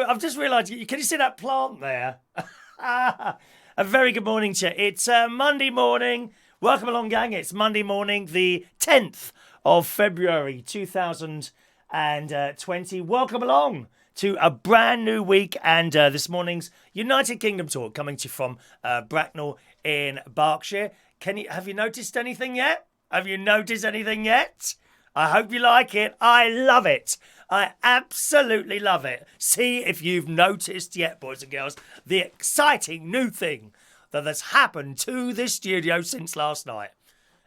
I've just realised. Can you see that plant there? A very good morning to you. It's Monday morning. Welcome along, gang. It's Monday morning, the 10th of February 2020. Welcome along to a brand new week and this morning's United Kingdom talk coming to you from Bracknell in Berkshire. Have you noticed anything yet? Have you noticed anything yet? I hope you like it. I love it. I absolutely love it. See if you've noticed yet, boys and girls, the exciting new thing that has happened to this studio since last night.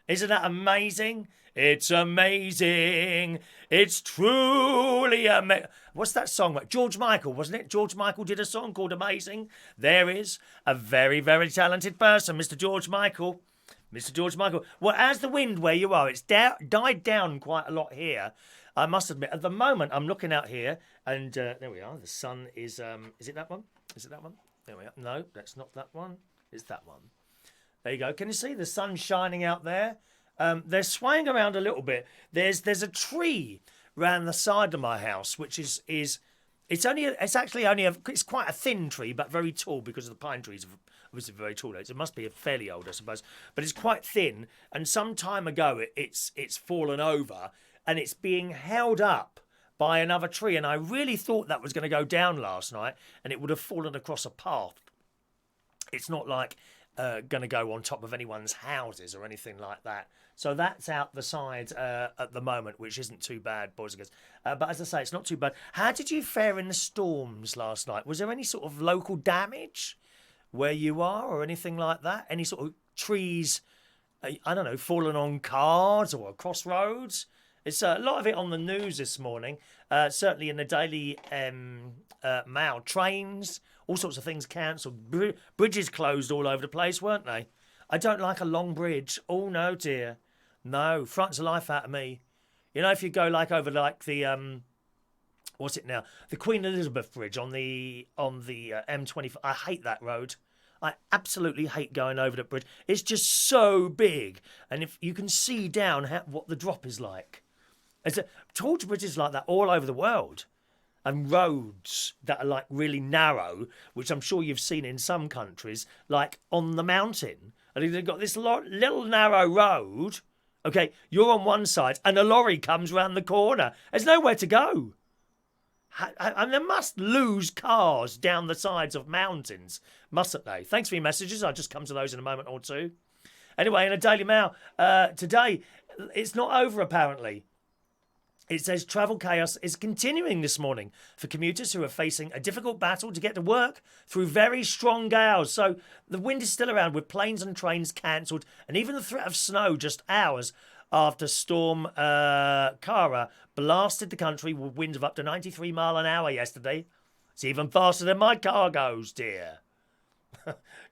Isn't that amazing? It's amazing. It's truly amazing. What's that song? George Michael, wasn't it? George Michael did a song called Amazing. There is a very, very talented person, Mr. George Michael. Mr. George Michael. Well, as the wind where you are, it's died down quite a lot here. I must admit, at the moment, I'm looking out here, and there we are. The sun is it that one? Is it that one? There we are. No, that's not that one. It's that one. There you go. Can you see the sun shining out there? They're swaying around a little bit. There's a tree round the side of my house, which is it's quite a thin tree, but very tall because the pine trees are obviously very tall. It must be fairly old, I suppose, but it's quite thin. And some time ago, it's fallen over. And it's being held up by another tree. And I really thought that was going to go down last night and it would have fallen across a path. It's not like going to go on top of anyone's houses or anything like that. So that's out the side at the moment, which isn't too bad, boys and girls. But as I say, it's not too bad. How did you fare in the storms last night? Was there any sort of local damage where you are or anything like that? Any sort of trees, I don't know, fallen on cars or across roads? It's a lot of it on the news this morning, certainly in the Daily Mail. Trains, all sorts of things cancelled. Bridges closed all over the place, weren't they? I don't like a long bridge. Oh, no, dear. No, frightens the life out of me. You know, if you go over the, what's it now? The Queen Elizabeth Bridge on the M25. I hate that road. I absolutely hate going over that bridge. It's just so big. And if you can see down what the drop is like. There's tall bridges like that all over the world. And roads that are like really narrow, which I'm sure you've seen in some countries, like on the mountain. And they've got this little narrow road. Okay, you're on one side and a lorry comes round the corner. There's nowhere to go. And they must lose cars down the sides of mountains, mustn't they? Thanks for your messages. I'll just come to those in a moment or two. Anyway, in a Daily Mail today, it's not over apparently. It says travel chaos is continuing this morning for commuters who are facing a difficult battle to get to work through very strong gales. So the wind is still around with planes and trains cancelled and even the threat of snow just hours after Storm Kara blasted the country with winds of up to 93 mile an hour yesterday. It's even faster than my car goes, dear.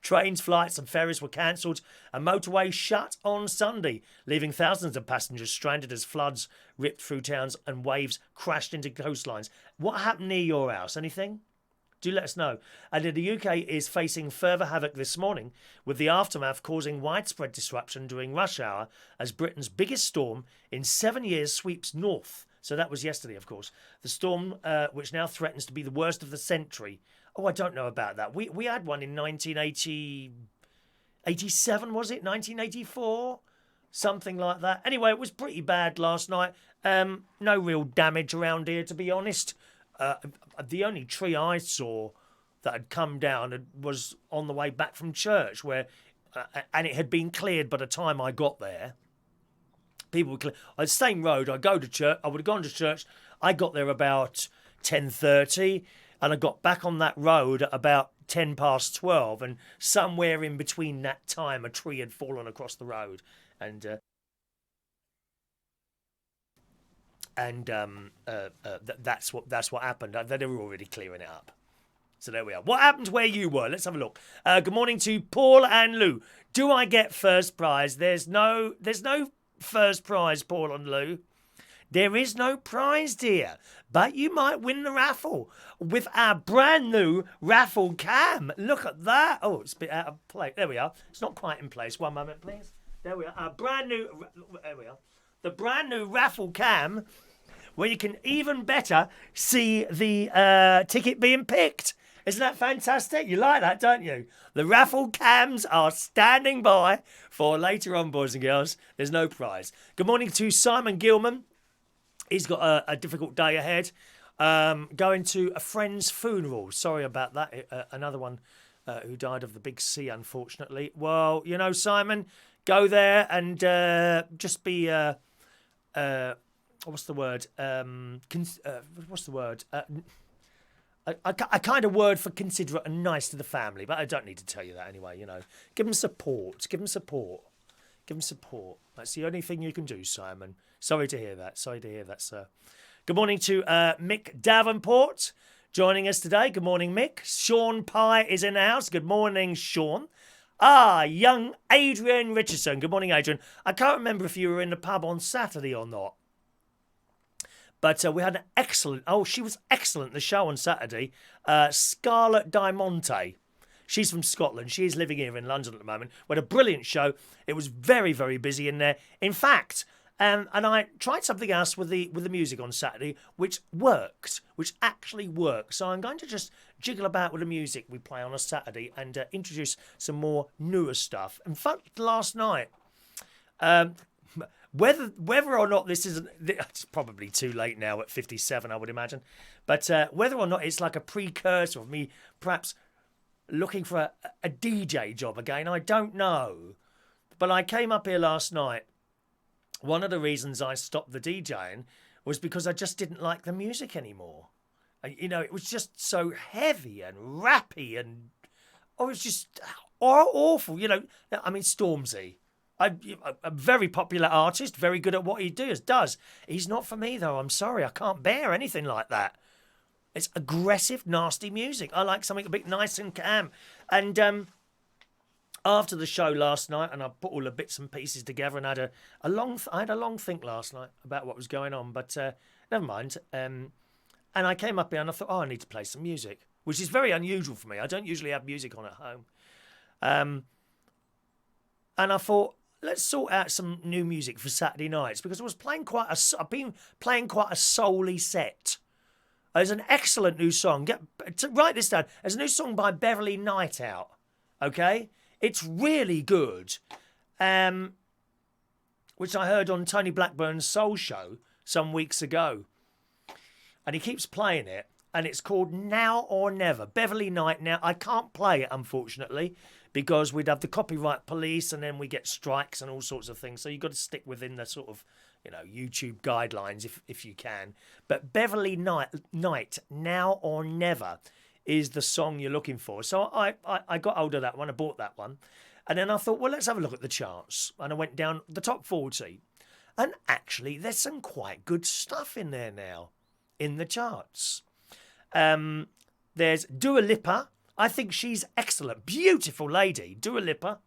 Trains, flights and ferries were cancelled and motorways shut on Sunday, leaving thousands of passengers stranded as floods ripped through towns and waves crashed into coastlines. What happened near your house? Anything? Do let us know. And the UK is facing further havoc this morning, with the aftermath causing widespread disruption during rush hour as Britain's biggest storm in 7 years sweeps north. So that was yesterday, of course. The storm, which now threatens to be the worst of the century. Oh, I don't know about that. We had one in 1987, was it? 1984? Something like that. Anyway, it was pretty bad last night. No real damage around here, to be honest. The only tree I saw that had come down was on the way back from church, and it had been cleared by the time I got there. People would clear on the same road. I would have gone to church. I got there about 10:30, and I got back on that road at about 12:10, and somewhere in between that time, a tree had fallen across the road, and that's what happened. They were already clearing it up. So there we are. What happened where you were? Let's have a look. Good morning to Paul and Lou. Do I get first prize? There's no first prize, Paul and Lou. There is no prize, dear. But you might win the raffle with our brand new raffle cam. Look at that. Oh, it's a bit out of place. There we are. It's not quite in place. One moment, please. There we are. Our brand new. There we are. The brand new raffle cam where you can even better see the ticket being picked. Isn't that fantastic? You like that, don't you? The raffle cams are standing by for later on, boys and girls. There's no prize. Good morning to Simon Gilman. He's got a difficult day ahead. Going to a friend's funeral. Sorry about that. Another one who died of the big C, unfortunately. Well, you know, Simon, go there and just be... what's the word? What's the word? A kind of word for considerate and nice to the family, but I don't need to tell you that anyway, you know. Give them support. Give them support. Give them support. That's the only thing you can do, Simon. Sorry to hear that. Sorry to hear that, sir. Good morning to Mick Davenport joining us today. Good morning, Mick. Sean Pye is in the house. Good morning, Sean. Young Adrian Richardson. Good morning, Adrian. I can't remember if you were in the pub on Saturday or not. But we had an excellent... Oh, she was excellent, the show on Saturday. Scarlett Diamante. She's from Scotland. She is living here in London at the moment. We had a brilliant show. It was very, very busy in there. In fact, and I tried something else with the music on Saturday, which worked, which actually worked. So I'm going to just jiggle about with the music we play on a Saturday and introduce some more newer stuff. In fact, last night... Whether or not this isn't, it's probably too late now at 57, I would imagine. But whether or not it's like a precursor of me perhaps looking for a DJ job again, I don't know. But I came up here last night. One of the reasons I stopped the DJing was because I just didn't like the music anymore. You know, it was just so heavy and rappy and it was just awful. You know, I mean, Stormzy. A very popular artist, very good at what he does. He's not for me, though. I'm sorry. I can't bear anything like that. It's aggressive, nasty music. I like something a bit nice and calm. And after the show last night, and I put all the bits and pieces together and had a long think last night about what was going on. But never mind. And I came up here and I thought, I need to play some music, which is very unusual for me. I don't usually have music on at home. And I thought, let's sort out some new music for Saturday nights because I've been playing quite a soul-y set. There's an excellent new song. Write this down. There's a new song by Beverly Knight out. Okay? It's really good. Which I heard on Tony Blackburn's Soul Show some weeks ago. And he keeps playing it. And it's called Now or Never. Beverly Knight. Now, I can't play it, unfortunately, because we'd have the copyright police and then we get strikes and all sorts of things. So you've got to stick within the sort of, you know, YouTube guidelines if you can. But Beverly Knight, Now or Never is the song you're looking for. So I got hold of that one. I bought that one. And then I thought, well, let's have a look at the charts. And I went down the top 40. And actually, there's some quite good stuff in there now in the charts. There's Dua Lipa. I think she's excellent. Beautiful lady. Dua Lipa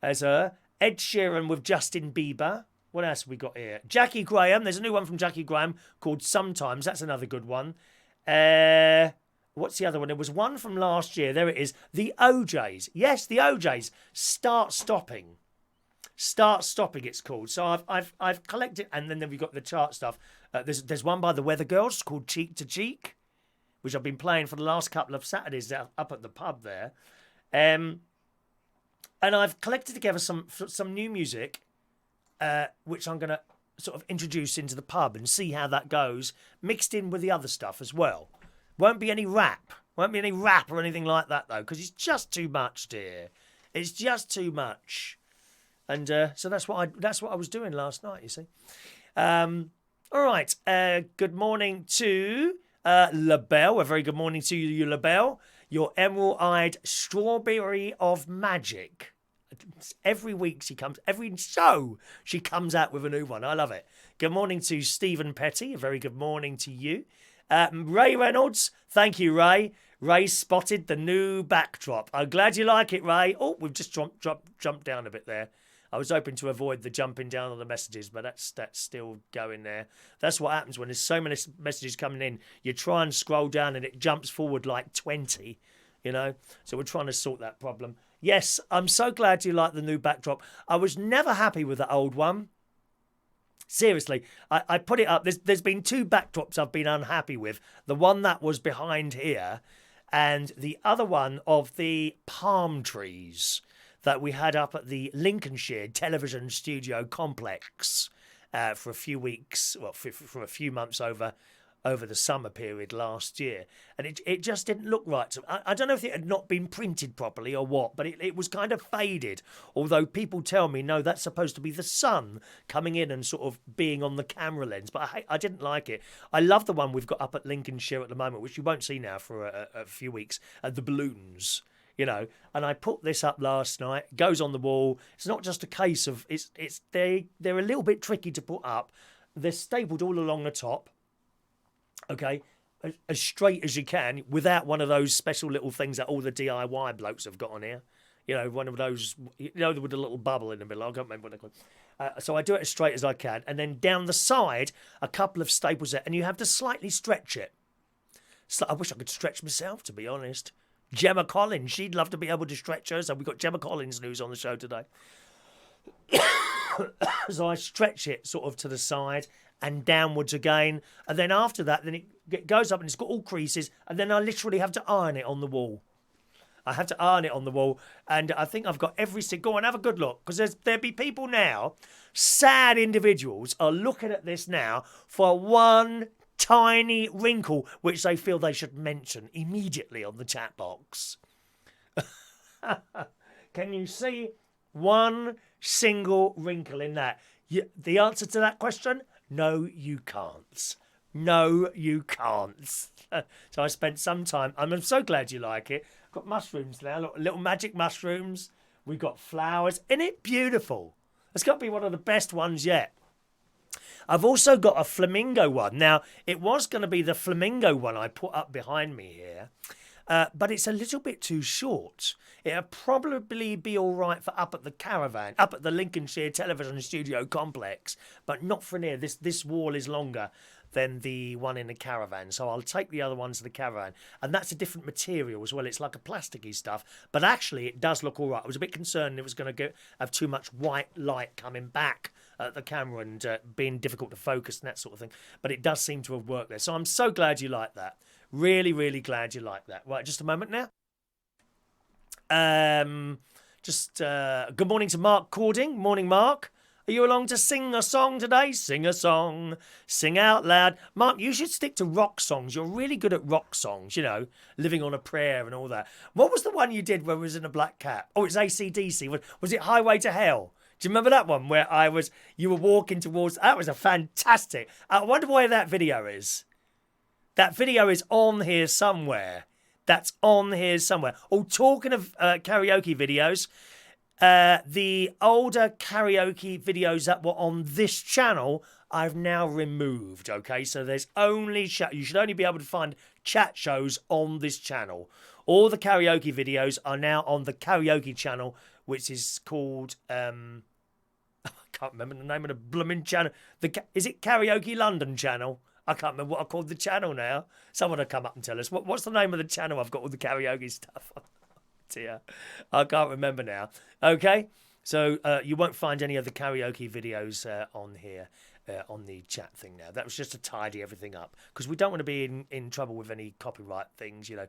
as her. Ed Sheeran with Justin Bieber. What else have we got here? Jackie Graham. There's a new one from Jackie Graham called Sometimes. That's another good one. What's the other one? There was one from last year. There it is. The OJs. Yes, the OJs. Start Stopping. Start Stopping, it's called. So I've collected, and then we've got the chart stuff. There's one by the Weather Girls called Cheek to Cheek, which I've been playing for the last couple of Saturdays up at the pub there. And I've collected together some new music, which I'm going to sort of introduce into the pub and see how that goes, mixed in with the other stuff as well. Won't be any rap. Won't be any rap or anything like that, though, because it's just too much, dear. It's just too much. And so that's what I was doing last night, you see. All right. Good morning to... LaBelle, a very good morning to you, LaBelle. Your emerald-eyed strawberry of magic. Every week every show she comes out with a new one. I love it. Good morning to Stephen Petty. A very good morning to you. Ray Reynolds. Thank you, Ray. Ray spotted the new backdrop. I'm glad you like it, Ray. Oh, we've just jumped down a bit there. I was hoping to avoid the jumping down on the messages, but that's still going there. That's what happens when there's so many messages coming in. You try and scroll down and it jumps forward like 20, you know. So we're trying to sort that problem. Yes, I'm so glad you like the new backdrop. I was never happy with the old one. Seriously, I put it up. There's been two backdrops I've been unhappy with. The one that was behind here, and the other one of the palm trees that we had up at the Lincolnshire television studio complex for a few weeks, well, for a few months over the summer period last year. And it just didn't look right. So I don't know if it had not been printed properly or what, but it was kind of faded. Although people tell me, no, that's supposed to be the sun coming in and sort of being on the camera lens. But I didn't like it. I love the one we've got up at Lincolnshire at the moment, which you won't see now for a few weeks, the balloons. You know, and I put this up last night. It goes on the wall. It's not just a case of they're a little bit tricky to put up. They're stapled all along the top. Okay, as straight as you can without one of those special little things that all the DIY blokes have got on here. You know, one of those, with a little bubble in the middle. I can't remember what they're called. So I do it as straight as I can. And then down the side, a couple of staples there. And you have to slightly stretch it. So I wish I could stretch myself, to be honest. Gemma Collins, she'd love to be able to stretch her. So we've got Gemma Collins news on the show today. So I stretch it sort of to the side and downwards again. And then after that, then it goes up and it's got all creases. And then I literally have to iron it on the wall. I have to iron it on the wall. And I think I've got every single... Go on, have a good look. Because there'll be people now, sad individuals, are looking at this now for one tiny wrinkle which they feel they should mention immediately on the chat box. Can you see one single wrinkle in that? The answer to that question? No, you can't. No, you can't. So I spent some time. I'm so glad you like it. Got mushrooms now, little magic mushrooms. We've got flowers. Isn't it beautiful? It's got to be one of the best ones yet. I've also got a flamingo one. Now, it was going to be the flamingo one I put up behind me here. But it's a little bit too short. It'll probably be all right for up at the caravan, up at the Lincolnshire television studio complex, but not for near. This wall is longer than the one in the caravan, so I'll take the other one to the caravan. And that's a different material as well. It's like a plasticky stuff, but actually it does look all right. I was a bit concerned it was going to have too much white light coming back at the camera and being difficult to focus and that sort of thing, but it does seem to have worked there. So I'm so glad you like that. Really, really glad you like that. Right, just a moment now. Good morning to Mark Cording. Morning, Mark. Are you along to sing a song today? Sing a song. Sing out loud. Mark, you should stick to rock songs. You're really good at rock songs, you know, Living on a Prayer and all that. What was the one you did where it was in a black cap? Oh, it's AC/DC. Was it Highway to Hell? Do you remember that one where you were walking towards... That was a fantastic... I wonder where that video is. That video is on here somewhere. That's on here somewhere. Oh, talking of karaoke videos, the older karaoke videos that were on this channel, I've now removed, okay? So there's only... You should only be able to find chat shows on this channel. All the karaoke videos are now on the karaoke channel, which is called... I can't remember the name of the blooming channel. Is it Karaoke London channel? I can't remember what I called the channel now. Someone will come up and tell us. What's the name of the channel I've got all the karaoke stuff on? Dear, I can't remember now. Okay, so you won't find any of the karaoke videos on here, on the chat thing now. That was just to tidy everything up, because we don't want to be in trouble with any copyright things, you know.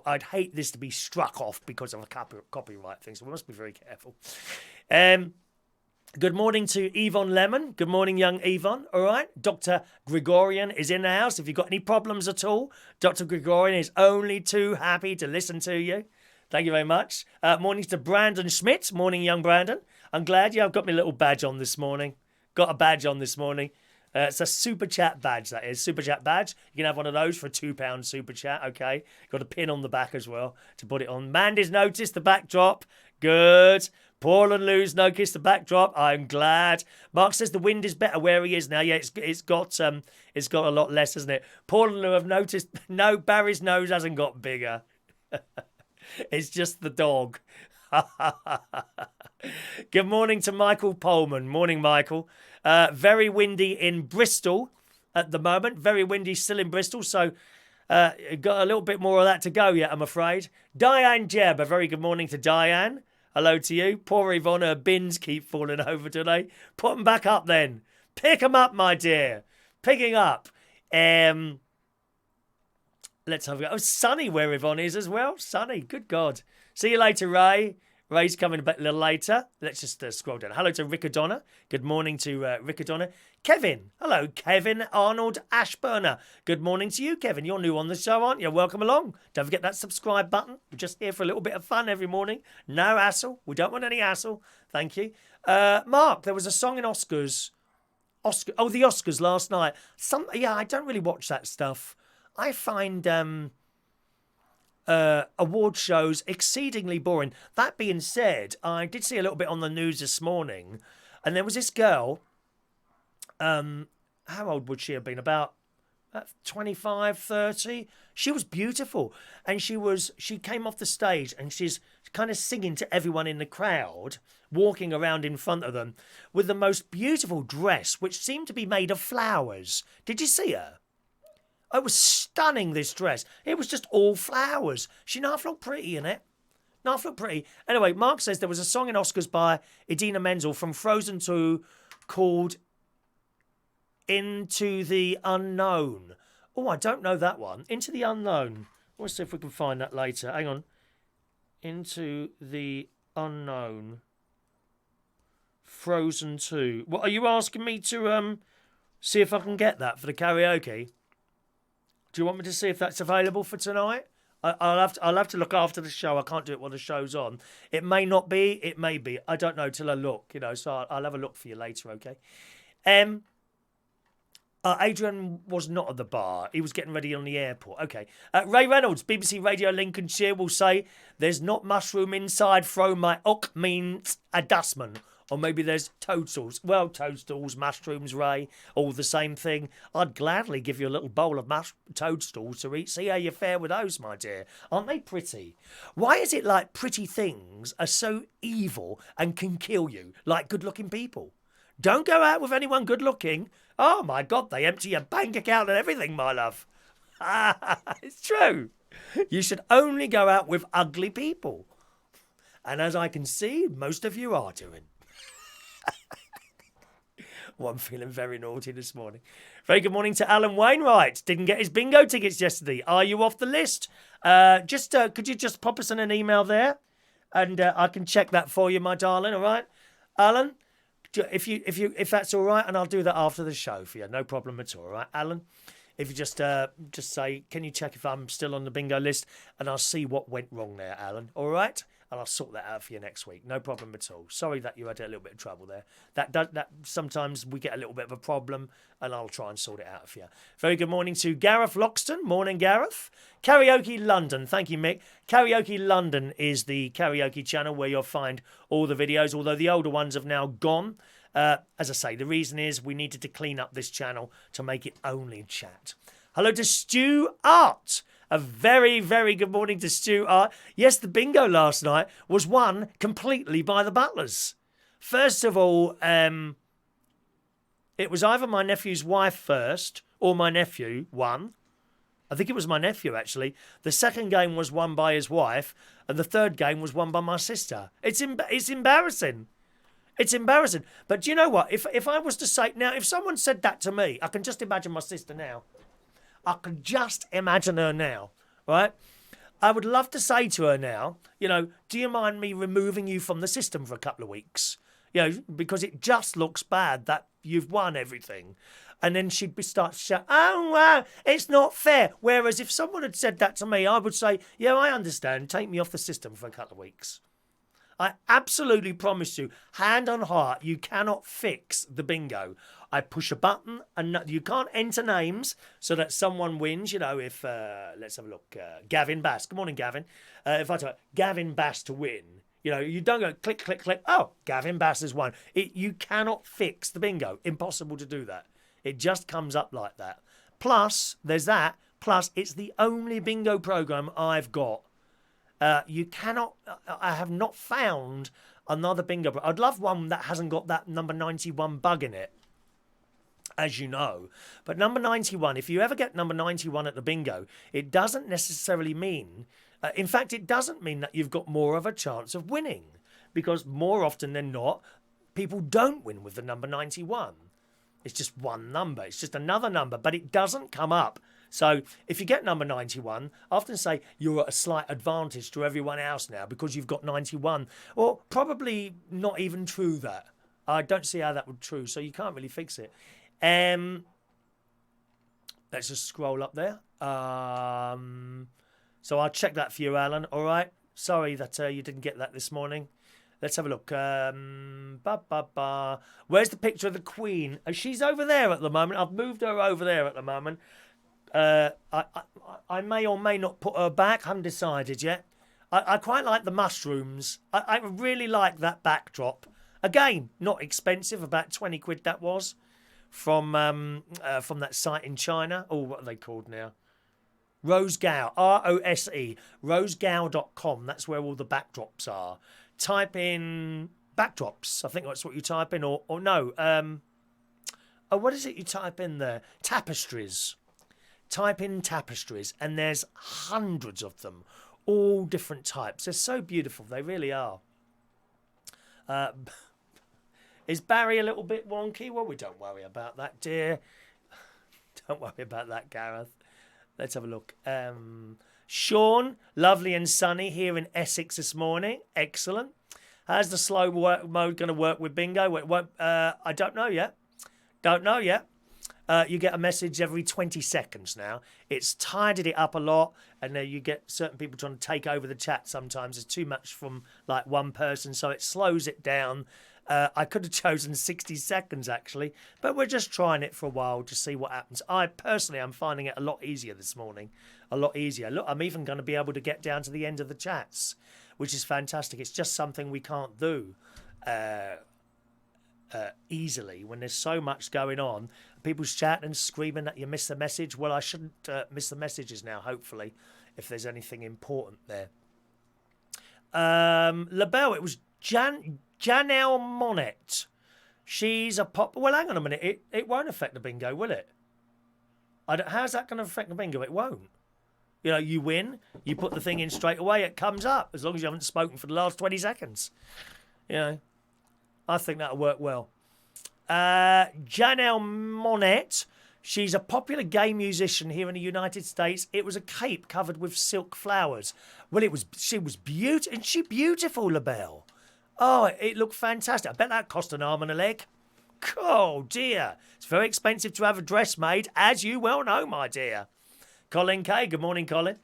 I'd hate this to be struck off because of a copyright thing, so we must be very careful. Good morning to Yvonne Lemon. Good morning, young Yvonne. All right. Dr. Gregorian is in the house. If you've got any problems at all, Dr. Gregorian is only too happy to listen to you. Thank you very much. Morning to Brandon Schmidt. Morning, young Brandon. I'm glad I've got my little badge on this morning. Got a badge on this morning. It's a Super Chat badge, that is. Super Chat badge. You can have one of those for a £2 Super Chat, okay? Got a pin on the back as well to put it on. Mandy's noticed the backdrop. Good. Paul and Lou's noticed the backdrop. I'm glad. Mark says the wind is better where he is now. Yeah, it's got a lot less, hasn't it? Paul and Lou have noticed. No, Barry's nose hasn't got bigger. It's just the dog. Good morning to Michael Pullman. Morning, Michael. Very windy in Bristol at the moment. Very windy still in Bristol. So got a little bit more of that to go yet, I'm afraid. Diane Jebb. A very good morning to Diane. Hello to you. Poor Yvonne, her bins keep falling over today. Put them back up then. Pick 'em up, my dear. Picking up. Let's have a go. Oh, Sunny, where Yvonne is as well. Sunny, good God. See you later, Ray. Ray's coming a little later. Let's just scroll down. Hello to Rickadonna. Good morning to Rickadonna. Kevin. Hello, Kevin Arnold Ashburner. Good morning to you, Kevin. You're new on the show, aren't you? Welcome along. Don't forget that subscribe button. We're just here for a little bit of fun every morning. No hassle. We don't want any hassle. Thank you. Mark, there was a song in Oscars. The Oscars last night. I don't really watch that stuff. I find award shows exceedingly boring. That being said, I did see a little bit on the news this morning, and there was this girl. How old would she have been? About 25, 30. She was beautiful, and she came off the stage, and she's kind of singing to everyone in the crowd, walking around in front of them with the most beautiful dress, which seemed to be made of flowers. Did you see her? It was stunning, this dress. It was just all flowers. She not looked pretty in it. Not looked pretty. Anyway, Mark says there was a song in Oscars by Idina Menzel from Frozen 2 called Into the Unknown. Oh, I don't know that one. Into the Unknown. Let's see if we can find that later. Hang on. Into the Unknown. Frozen 2. What, are you asking me to see if I can get that for the karaoke? Do you want me to see if that's available for tonight? I'll have to look after the show. I can't do it while the show's on. It may not be. It may be. I don't know till I look. So I'll have a look for you later. Okay. Adrian was not at the bar. He was getting ready on the airport. Okay. Ray Reynolds, BBC Radio Lincolnshire, will say there's not mushroom inside. Throw my uck means a dustman. Or maybe there's toadstools. Well, toadstools, mushrooms, Ray, all the same thing. I'd gladly give you a little bowl of toadstools to eat. See how you fare with those, my dear. Aren't they pretty? Why is it like pretty things are so evil and can kill you, like good-looking people? Don't go out with anyone good-looking. Oh, my God, they empty your bank account and everything, my love. It's true. You should only go out with ugly people. And as I can see, most of you are doing. Well, I'm feeling very naughty this morning. Very good morning to Alan Wainwright. Didn't get his bingo tickets yesterday. Are you off the list? Could you just pop us in an email there, and I can check that for you, my darling. All right, Alan. If that's all right, and I'll do that after the show for you. No problem at all. All right, Alan. If you just say, can you check if I'm still on the bingo list, and I'll see what went wrong there, Alan. All right. And I'll sort that out for you next week. No problem at all. Sorry that you had a little bit of trouble there. That sometimes we get a little bit of a problem, and I'll try and sort it out for you. Very good morning to Gareth Loxton. Morning, Gareth. Karaoke London. Thank you, Mick. Karaoke London is the karaoke channel where you'll find all the videos, although the older ones have now gone. As I say, the reason is we needed to clean up this channel to make it only chat. Hello to Stu Art. A very, very good morning to Stu Art. Yes, the bingo last night was won completely by the Butlers. First of all, it was either my nephew's wife first or my nephew won. I think it was my nephew, actually. The second game was won by his wife, and the third game was won by my sister. It's embarrassing. It's embarrassing. But do you know what? If I was to say... Now, if someone said that to me, I can just imagine my sister now. I can just imagine her now, right? I would love to say to her now, do you mind me removing you from the system for a couple of weeks? Because it just looks bad that you've won everything. And then she'd start shouting, oh, wow, it's not fair. Whereas if someone had said that to me, I would say, yeah, I understand. Take me off the system for a couple of weeks. I absolutely promise you, hand on heart, you cannot fix the bingo. I push a button and you can't enter names so that someone wins. If, let's have a look, Gavin Bass. Good morning, Gavin. If I type Gavin Bass to win, you don't go click, click, click. Oh, Gavin Bass has won. You cannot fix the bingo. Impossible to do that. It just comes up like that. Plus, there's that. Plus, it's the only bingo program I've got. I have not found another bingo. I'd love one that hasn't got that number 91 bug in it, as you know. But number 91, if you ever get number 91 at the bingo, it doesn't necessarily mean, in fact, it doesn't mean that you've got more of a chance of winning, because more often than not, people don't win with the number 91. It's just one number. It's just another number, but it doesn't come up. So if you get number 91, I often say you're at a slight advantage to everyone else now because you've got 91. Or probably not even true that. I don't see how that would be true, so you can't really fix it. Let's just scroll up there. So I'll check that for you, Alan. All right. Sorry that you didn't get that this morning. Let's have a look. Where's the picture of the Queen? She's over there at the moment. I've moved her over there at the moment. I may or may not put her back. I haven't decided yet. I quite like the mushrooms. I really like that backdrop. Again, not expensive. About 20 quid that was. From that site in China. Oh, what are they called now? Rosegao. ROSE. Rosegao.com. That's where all the backdrops are. Type in backdrops. I think that's what you type in. Or no. What is it you type in there? Tapestries. Type in tapestries. And there's hundreds of them. All different types. They're so beautiful. They really are. Is Barry a little bit wonky? Well, we don't worry about that, dear. Don't worry about that, Gareth. Let's have a look. Sean, lovely and sunny here in Essex this morning. Excellent. How's the slow work mode going to work with bingo? It won't, I don't know yet. Don't know yet. You get a message every 20 seconds now. It's tidied it up a lot, and then you get certain people trying to take over the chat sometimes. There's too much from like one person, so it slows it down. I could have chosen 60 seconds, actually, but we're just trying it for a while to see what happens. I personally am finding it a lot easier this morning. A lot easier. Look, I'm even going to be able to get down to the end of the chats, which is fantastic. It's just something we can't do easily when there's so much going on. People's chatting and screaming that you missed the message. Well, I shouldn't miss the messages now, hopefully, if there's anything important there. LaBelle, it was Janelle Monet. She's a pop... Well, hang on a minute. It won't affect the bingo, will it? How's that going to affect the bingo? It won't. You know, you win, you put the thing in straight away, it comes up, as long as you haven't spoken for the last 20 seconds. You know, I think that'll work well. Janelle Monet, she's a popular gay musician here in the United States. It was a cape covered with silk flowers. Well, she was beautiful. Isn't she beautiful, LaBelle? Oh, it looked fantastic. I bet that cost an arm and a leg. Oh, dear. It's very expensive to have a dress made, as you well know, my dear. Colin K. Good morning, Colin.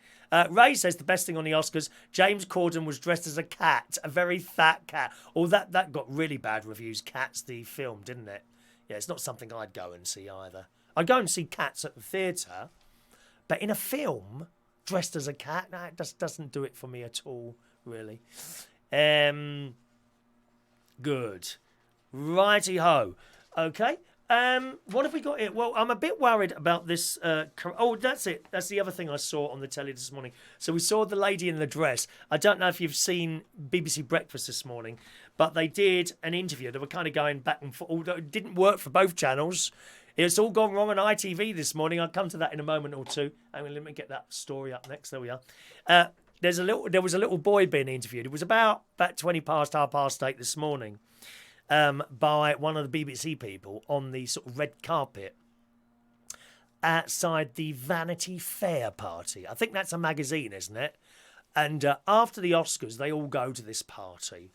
Ray says the best thing on the Oscars, James Corden was dressed as a cat, a very fat cat. Oh, that got really bad reviews, Cats, the film, didn't it? Yeah, it's not something I'd go and see either. I'd go and see Cats at the theatre, but in a film, dressed as a cat, no, it just doesn't do it for me at all, really. Good. Righty-ho. Okay. What have we got here? Well, I'm a bit worried about this. That's it. That's the other thing I saw on the telly this morning. So we saw the lady in the dress. I don't know if you've seen BBC Breakfast this morning, but they did an interview. They were kind of going back and forth. Although it didn't work for both channels. It's all gone wrong on ITV this morning. I'll come to that in a moment or two. I mean, let me get that story up next. There we are. There was a little boy being interviewed. It was about 20 past, 8:30 this morning. By one of the BBC people on the sort of red carpet outside the Vanity Fair party. I think that's a magazine, isn't it? And after the Oscars, they all go to this party.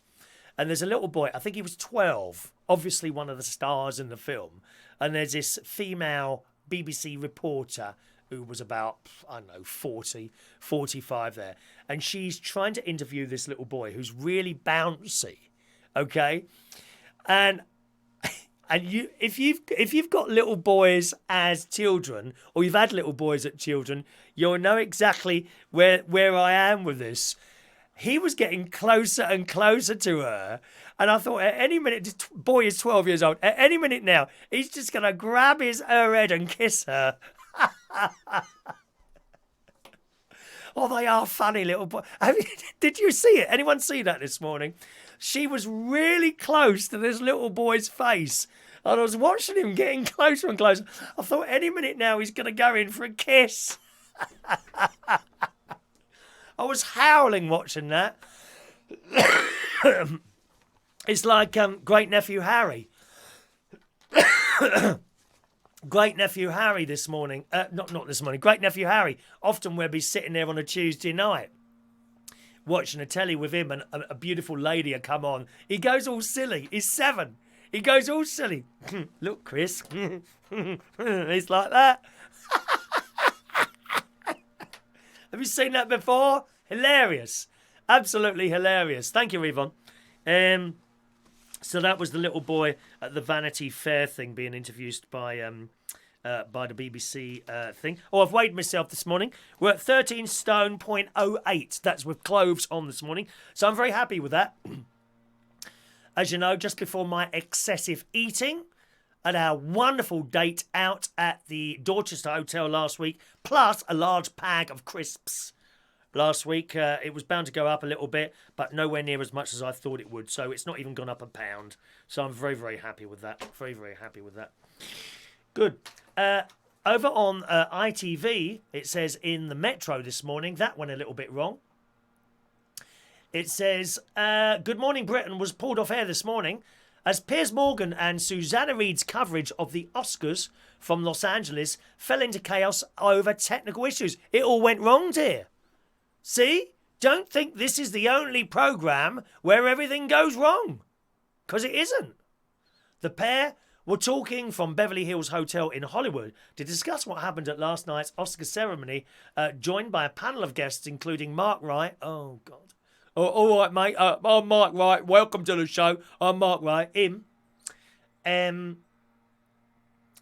And there's a little boy, I think he was 12, obviously one of the stars in the film. And there's this female BBC reporter who was about, I don't know, 40, 45 there. And she's trying to interview this little boy who's really bouncy, okay? And you, if you've got little boys as children, or you've had little boys as children, you'll know exactly where I am with this. He was getting closer and closer to her, and I thought at any minute, this boy is 12 years old. At any minute now, he's just going to grab her head and kiss her. Oh, they are funny little boys. Did you see it? Anyone see that this morning? She was really close to this little boy's face. And I was watching him getting closer and closer. I thought any minute now he's going to go in for a kiss. I was howling watching that. It's like great nephew Harry. Great nephew Harry this morning. Not this morning. Great nephew Harry. Often we'll be sitting there on a Tuesday night, watching a telly with him, and a beautiful lady will come on. He goes all silly. He's 7. He goes all silly. Look, Chris. He's like that. Have you seen that before? Hilarious. Absolutely hilarious. Thank you, Yvonne. So that was the little boy at the Vanity Fair thing being interviewed by the BBC thing. Oh, I've weighed myself this morning. We're at 13 stone .08. That's with clothes on this morning. So I'm very happy with that. As you know, just before my excessive eating at our wonderful date out at the Dorchester Hotel last week, plus a large bag of crisps. Last week, it was bound to go up a little bit, but nowhere near as much as I thought it would. So it's not even gone up a pound. So I'm very, very happy with that. Very, very happy with that. Good. Over on ITV, it says in the Metro this morning, that went a little bit wrong. It says, Good Morning Britain was pulled off air this morning as Piers Morgan and Susanna Reid's coverage of the Oscars from Los Angeles fell into chaos over technical issues. It all went wrong, dear. See? Don't think this is the only programme where everything goes wrong. Because it isn't. The pair were talking from Beverly Hills Hotel in Hollywood to discuss what happened at last night's Oscar ceremony, joined by a panel of guests including Mark Wright. Oh, God. Oh, all right, mate. I'm Mark Wright. Welcome to the show. I'm Mark Wright. Him.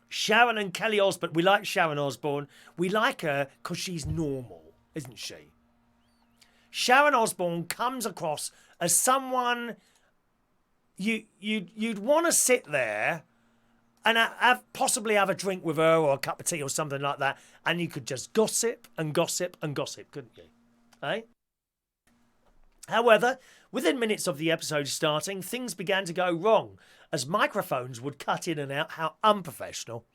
Sharon and Kelly Osbourne. We like Sharon Osbourne. We like her because she's normal, isn't she? Sharon Osbourne comes across as someone you'd want to sit there and possibly have a drink with her or a cup of tea or something like that, and you could just gossip and gossip and gossip, couldn't you? Eh? However, within minutes of the episode starting, things began to go wrong as microphones would cut in and out. How unprofessional.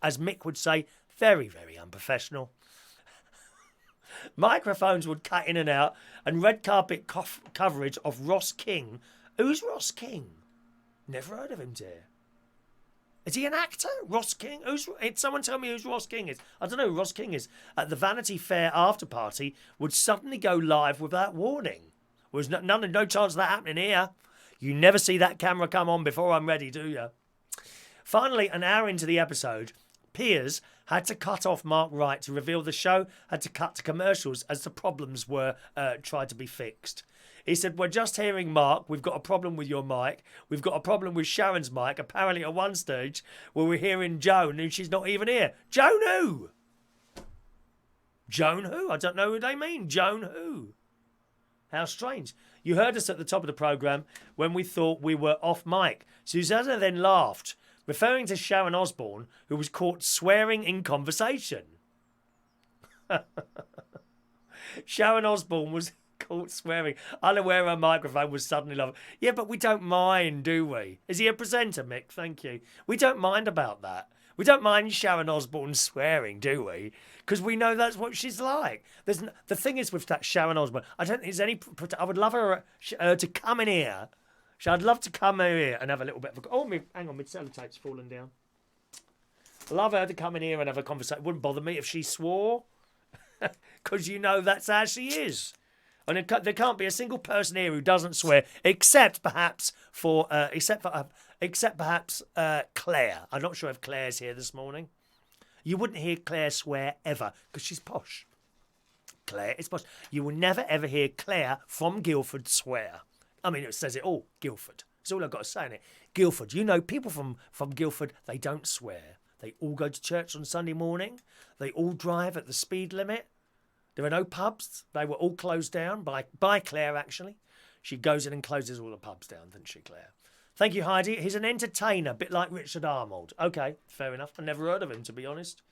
As Mick would say, very, very unprofessional. Microphones would cut in and out, and red carpet coverage of Ross King. Who's Ross King? Never heard of him, dear. Is he an actor? Ross King? Someone tell me who Ross King is. I don't know who Ross King is. At the Vanity Fair after party would suddenly go live without warning. There's no chance of that happening here. You never see that camera come on before I'm ready, do you? Finally, an hour into the episode, Piers had to cut off Mark Wright to reveal the show had to cut to commercials as the problems were tried to be fixed. He said, we're just hearing Mark, we've got a problem with your mic. We've got a problem with Sharon's mic. Apparently at one stage where we're hearing Joan and she's not even here. Joan who? Joan who? I don't know who they mean. Joan who? How strange. You heard us at the top of the programme when we thought we were off mic. Susanna then laughed, referring to Sharon Osbourne, who was caught swearing in conversation. Sharon Osbourne was caught swearing, unaware her microphone was suddenly low. Yeah, but we don't mind, do we? Is he a presenter, Mick? Thank you. We don't mind about that. We don't mind Sharon Osbourne swearing, do we? Because we know that's what she's like. The thing is with that Sharon Osbourne, I don't think there's any... I would love her to come in here. I'd love to come in here and have a little bit of a... Oh, hang on, my sellotape's fallen down. I'd love her to come in here and have a conversation. It wouldn't bother me if she swore. Because you know that's how she is. And there can't be a single person here who doesn't swear, except perhaps Claire. I'm not sure if Claire's here this morning. You wouldn't hear Claire swear ever because she's posh. Claire is posh. You will never ever hear Claire from Guildford swear. I mean, it says it all. Guildford. That's all I've got to say in it. Guildford. You know, people from Guildford, they don't swear. They all go to church on Sunday morning. They all drive at the speed limit. There are no pubs. They were all closed down by Claire, actually. She goes in and closes all the pubs down, doesn't she, Claire? Thank you, Heidi. He's an entertainer, a bit like Richard Arnold. Okay, fair enough. I never heard of him, to be honest.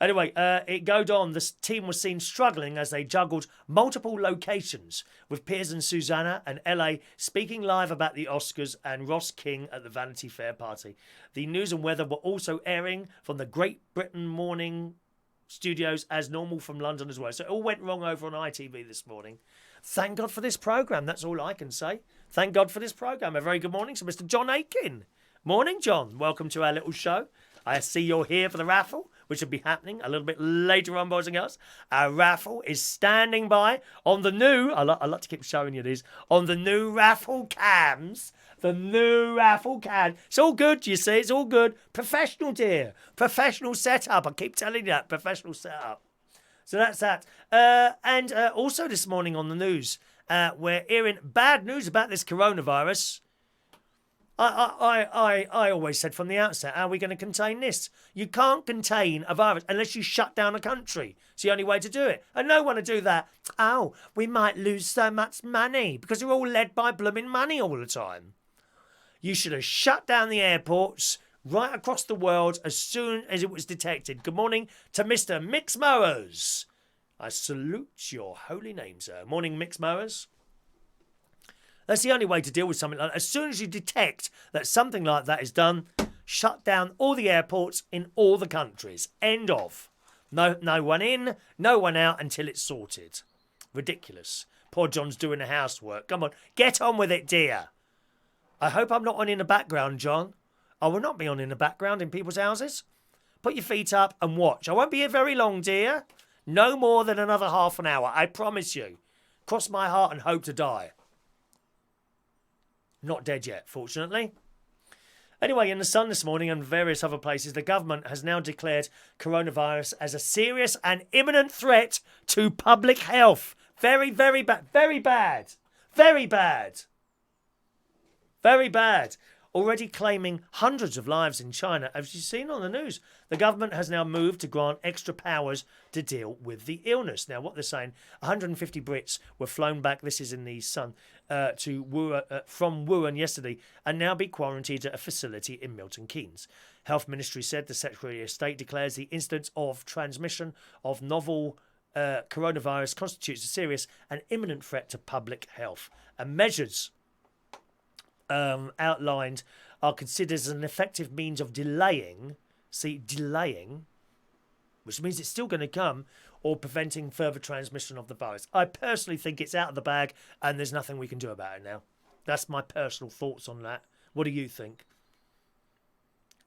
Anyway, it goes on. The team was seen struggling as they juggled multiple locations, with Piers and Susanna and LA speaking live about the Oscars and Ross King at the Vanity Fair party. The news and weather were also airing from the Great Britain Morning Studios as normal from London as well. So it all went wrong over on ITV this morning. Thank God for this programme. That's all I can say. Thank God for this programme. A very good morning to Mr. John Aiken. Morning, John. Welcome to our little show. I see you're here for the raffle, which will be happening a little bit later on, boys and girls. Our raffle is standing by on the new, I like to keep showing you these, on the new raffle cams. The new raffle cam. It's all good, you see, it's all good. Professional, dear. Professional setup. I keep telling you that, professional setup. So that's that. And also this morning on the news, we're hearing bad news about this coronavirus. I always said from the outset, how are we going to contain this? You can't contain a virus unless you shut down a country. It's the only way to do it. And no one to do that. Oh, we might lose so much money because we're all led by blooming money all the time. You should have shut down the airports right across the world as soon as it was detected. Good morning to Mr. Mix Mowers. I salute your holy name, sir. Morning, Mix Mowers. That's the only way to deal with something like that. As soon as you detect that something like that is done, shut down all the airports in all the countries. End of. No one in, no one out until it's sorted. Ridiculous. Poor John's doing the housework. Come on, get on with it, dear. I hope I'm not on in the background, John. I will not be on in the background in people's houses. Put your feet up and watch. I won't be here very long, dear. No more than another half an hour, I promise you. Cross my heart and hope to die. Not dead yet, fortunately. Anyway, in the Sun this morning and various other places, the government has now declared coronavirus as a serious and imminent threat to public health. Very, very bad. Very bad. Very bad. Very bad. Already claiming hundreds of lives in China. As you've seen on the news, the government has now moved to grant extra powers to deal with the illness. Now, what they're saying, 150 Brits were flown back, this is in the Sun, to Wuhan, from Wuhan yesterday, and now be quarantined at a facility in Milton Keynes. Health Ministry said the Secretary of State declares the instance of transmission of novel coronavirus constitutes a serious and imminent threat to public health. And measures outlined are considered as an effective means of delaying, which means it's still going to come, or preventing further transmission of the virus. I personally think it's out of the bag and there's nothing we can do about it now. That's my personal thoughts on that. What do you think?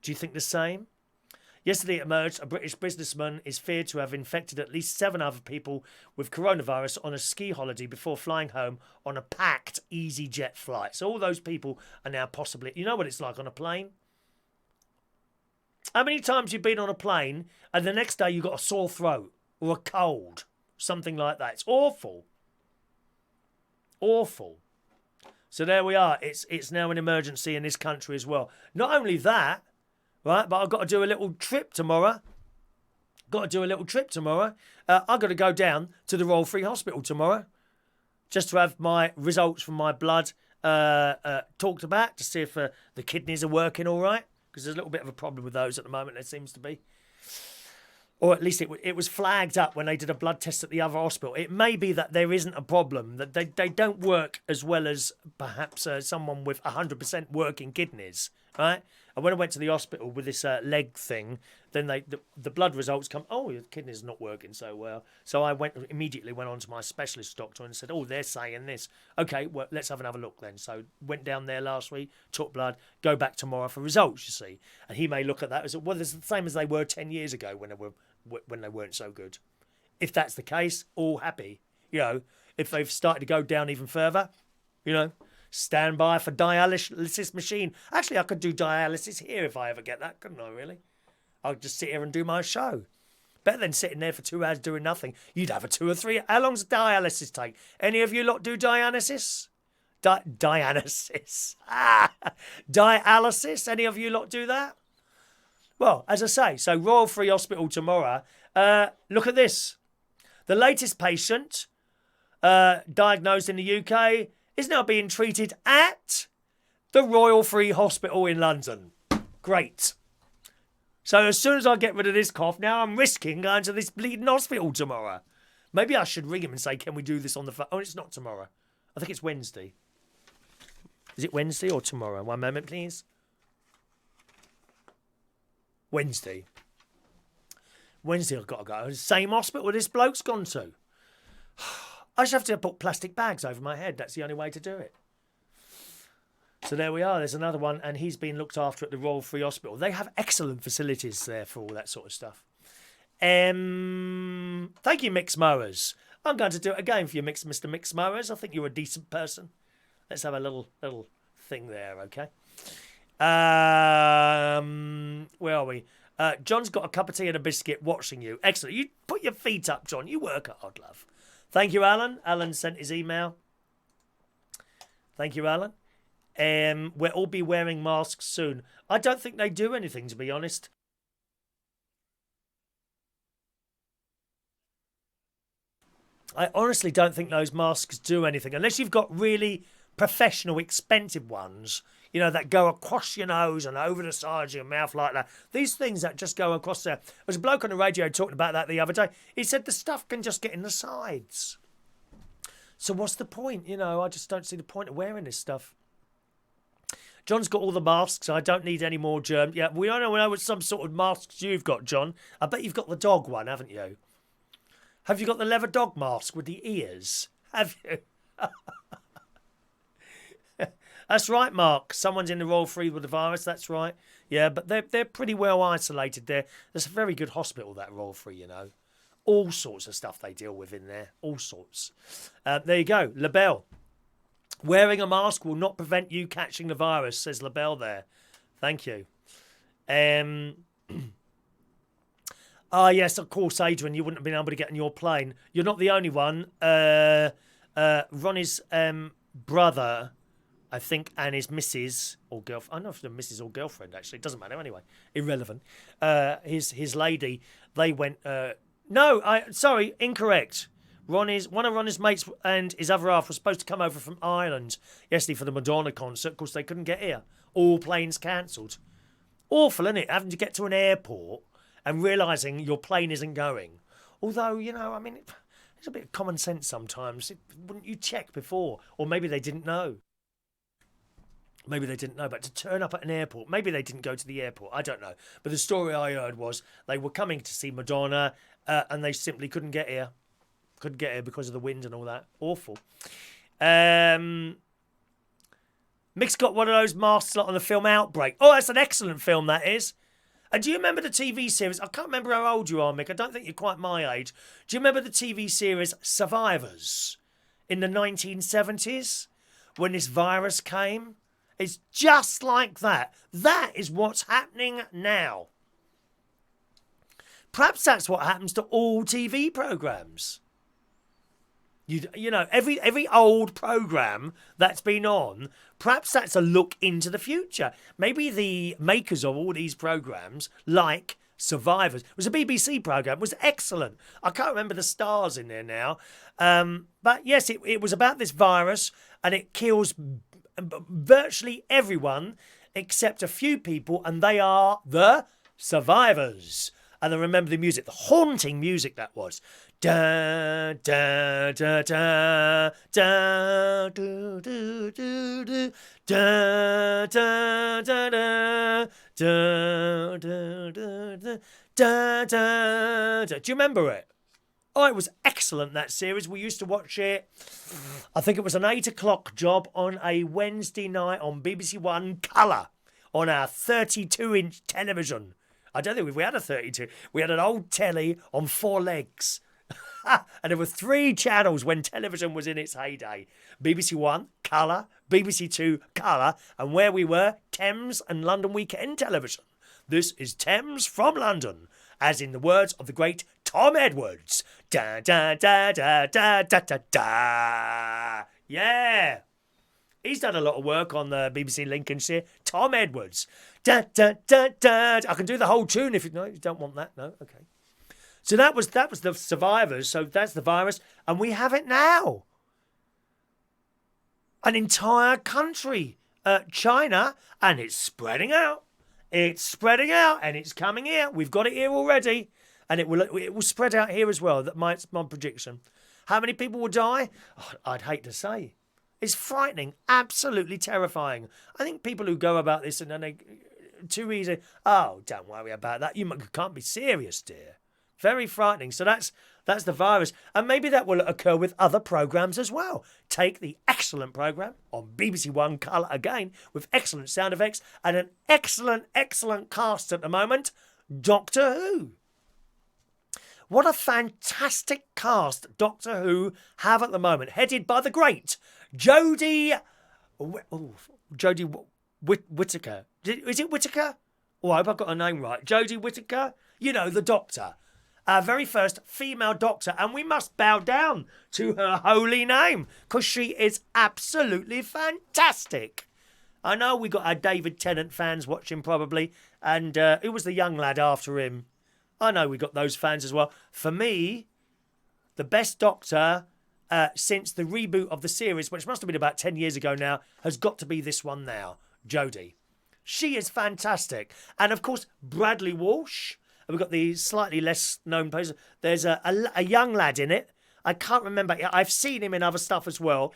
Do you think the same? Yesterday it emerged a British businessman is feared to have infected at least 7 other people with coronavirus on a ski holiday before flying home on a packed EasyJet flight. So all those people are now possibly... You know what it's like on a plane? How many times you've been on a plane and the next day you got a sore throat or a cold? Something like that. It's awful. Awful. So there we are. It's now an emergency in this country as well. Not only that... Right, but I've got to do a little trip tomorrow. I've got to go down to the Royal Free Hospital tomorrow just to have my results from my blood talked about to see if the kidneys are working all right, because there's a little bit of a problem with those at the moment, there seems to be. Or at least it was flagged up when they did a blood test at the other hospital. It may be that there isn't a problem, that they don't work as well as perhaps someone with 100% working kidneys, right? And when I went to the hospital with this leg thing, then the blood results come, oh, your kidney's not working so well. So I immediately went on to my specialist doctor and said, oh, they're saying this. Okay, well, let's have another look then. So went down there last week, took blood, go back tomorrow for results, you see. And he may look at that and say, well, it's the same as they were 10 years ago when they weren't so good. If that's the case, all happy. You know, if they've started to go down even further, you know, stand by for dialysis machine. Actually, I could do dialysis here if I ever get that, couldn't I, really? I'd just sit here and do my show. Better than sitting there for 2 hours doing nothing. You'd have a 2 or 3. How long does dialysis take? Any of you lot do dialysis? Dialysis. Dialysis? Any of you lot do that? Well, as I say, so Royal Free Hospital tomorrow. Look at this. The latest patient diagnosed in the UK is now being treated at the Royal Free Hospital in London. Great. So as soon as I get rid of this cough, now I'm risking going to this bleeding hospital tomorrow. Maybe I should ring him and say, can we do this on the phone? Oh, it's not tomorrow. I think it's Wednesday. Is it Wednesday or tomorrow? One moment, please. Wednesday, I've got to go. Same hospital this bloke's gone to. I just have to put plastic bags over my head. That's the only way to do it. So there we are. There's another one, and he's been looked after at the Royal Free Hospital. They have excellent facilities there for all that sort of stuff. Thank you, Mix Mowers. I'm going to do it again for you, Mr. Mix Mowers. I think you're a decent person. Let's have a little thing there, okay? Where are we? John's got a cup of tea and a biscuit watching you. Excellent. You put your feet up, John. You work hard, love. Thank you, Alan. Alan sent his email. Thank you, Alan. We'll all be wearing masks soon. I don't think they do anything, to be honest. I honestly don't think those masks do anything. Unless you've got really professional, expensive ones, you know, that go across your nose and over the sides of your mouth like that. These things that just go across there. There was a bloke on the radio talking about that the other day. He said the stuff can just get in the sides. So what's the point? You know, I just don't see the point of wearing this stuff. John's got all the masks. I don't need any more germs. Yeah, we don't know what some sort of masks you've got, John. I bet you've got the dog one, haven't you? Have you got the leather dog mask with the ears? Have you? That's right, Mark. Someone's in the Royal Free with the virus. That's right. Yeah, but they're pretty well isolated there. There's a very good hospital, that Royal Free, you know. All sorts of stuff they deal with in there. All sorts. There you go. LaBelle. Wearing a mask will not prevent you catching the virus, says LaBelle there. Thank you. Yes, of course, Adrian, you wouldn't have been able to get on your plane. You're not the only one. Ronnie's brother, I think, and his missus or girlfriend. I don't know if it's a missus or girlfriend, actually. It doesn't matter anyway. Irrelevant. His lady, they went... sorry, incorrect. One of Ronnie's mates and his other half were supposed to come over from Ireland yesterday for the Madonna concert. Of course, they couldn't get here. All planes cancelled. Awful, isn't it? Having to get to an airport and realising your plane isn't going. Although, you know, I mean, it's a bit of common sense sometimes. Wouldn't you check before? Or maybe they didn't know. Maybe they didn't know, but to turn up at an airport, maybe they didn't go to the airport, I don't know. But the story I heard was they were coming to see Madonna and they simply couldn't get here. Couldn't get here because of the wind and all that. Awful. Mick's got one of those masks on the film Outbreak. Oh, that's an excellent film, that is. And do you remember the TV series? I can't remember how old you are, Mick. I don't think you're quite my age. Do you remember the TV series Survivors in the 1970s when this virus came? It's just like that. That is what's happening now. Perhaps that's what happens to all TV programmes. You know, every old programme that's been on, perhaps that's a look into the future. Maybe the makers of all these programmes, like Survivors, it was a BBC programme, was excellent. I can't remember the stars in there now. But yes, it was about this virus, and it kills virtually everyone except a few people, and they are the survivors. And I remember the music, the haunting music that was. Da da da da da do do do do da da da da da da da da da. Do you remember it? Oh, it was excellent, that series. We used to watch it. I think it was an 8 o'clock job on a Wednesday night on BBC One Colour on our 32-inch television. I don't think we had a 32. We had an old telly on 4 legs. And there were 3 channels when television was in its heyday. BBC One, Colour, BBC Two, Colour, and where we were, Thames and London Weekend Television. This is Thames from London, as in the words of the great Tom Edwards. Da da da da da da da da. Yeah. He's done a lot of work on the BBC Lincolnshire. Tom Edwards. Da da da da. I can do the whole tune if you don't want that. No, okay. So that was the survivors. So that's the virus, and we have it now. An entire country, China, and it's spreading out. It's spreading out, and it's coming here. We've got it here already, and it will spread out here as well. That's my prediction. How many people will die? Oh, I'd hate to say. It's frightening, absolutely terrifying. I think people who go about this and then they too easy. Oh, don't worry about that. You can't be serious, dear. Very frightening. So that's the virus. And maybe that will occur with other programmes as well. Take the excellent programme on BBC One Colour again with excellent sound effects and an excellent cast at the moment, Doctor Who. What a fantastic cast Doctor Who have at the moment, headed by the great Jodie Whittaker. Is it Whittaker? Oh, I hope I got her name right. Jodie Whittaker? You know, the Doctor. Our very first female Doctor, and we must bow down to her holy name, because she is absolutely fantastic. I know we got our David Tennant fans watching probably, and who was the young lad after him? I know we got those fans as well. For me, the best Doctor since the reboot of the series, which must have been about 10 years ago now, has got to be this one now, Jodie. She is fantastic. And of course, Bradley Walsh. We've got the slightly less known person. There's a young lad in it. I can't remember. I've seen him in other stuff as well.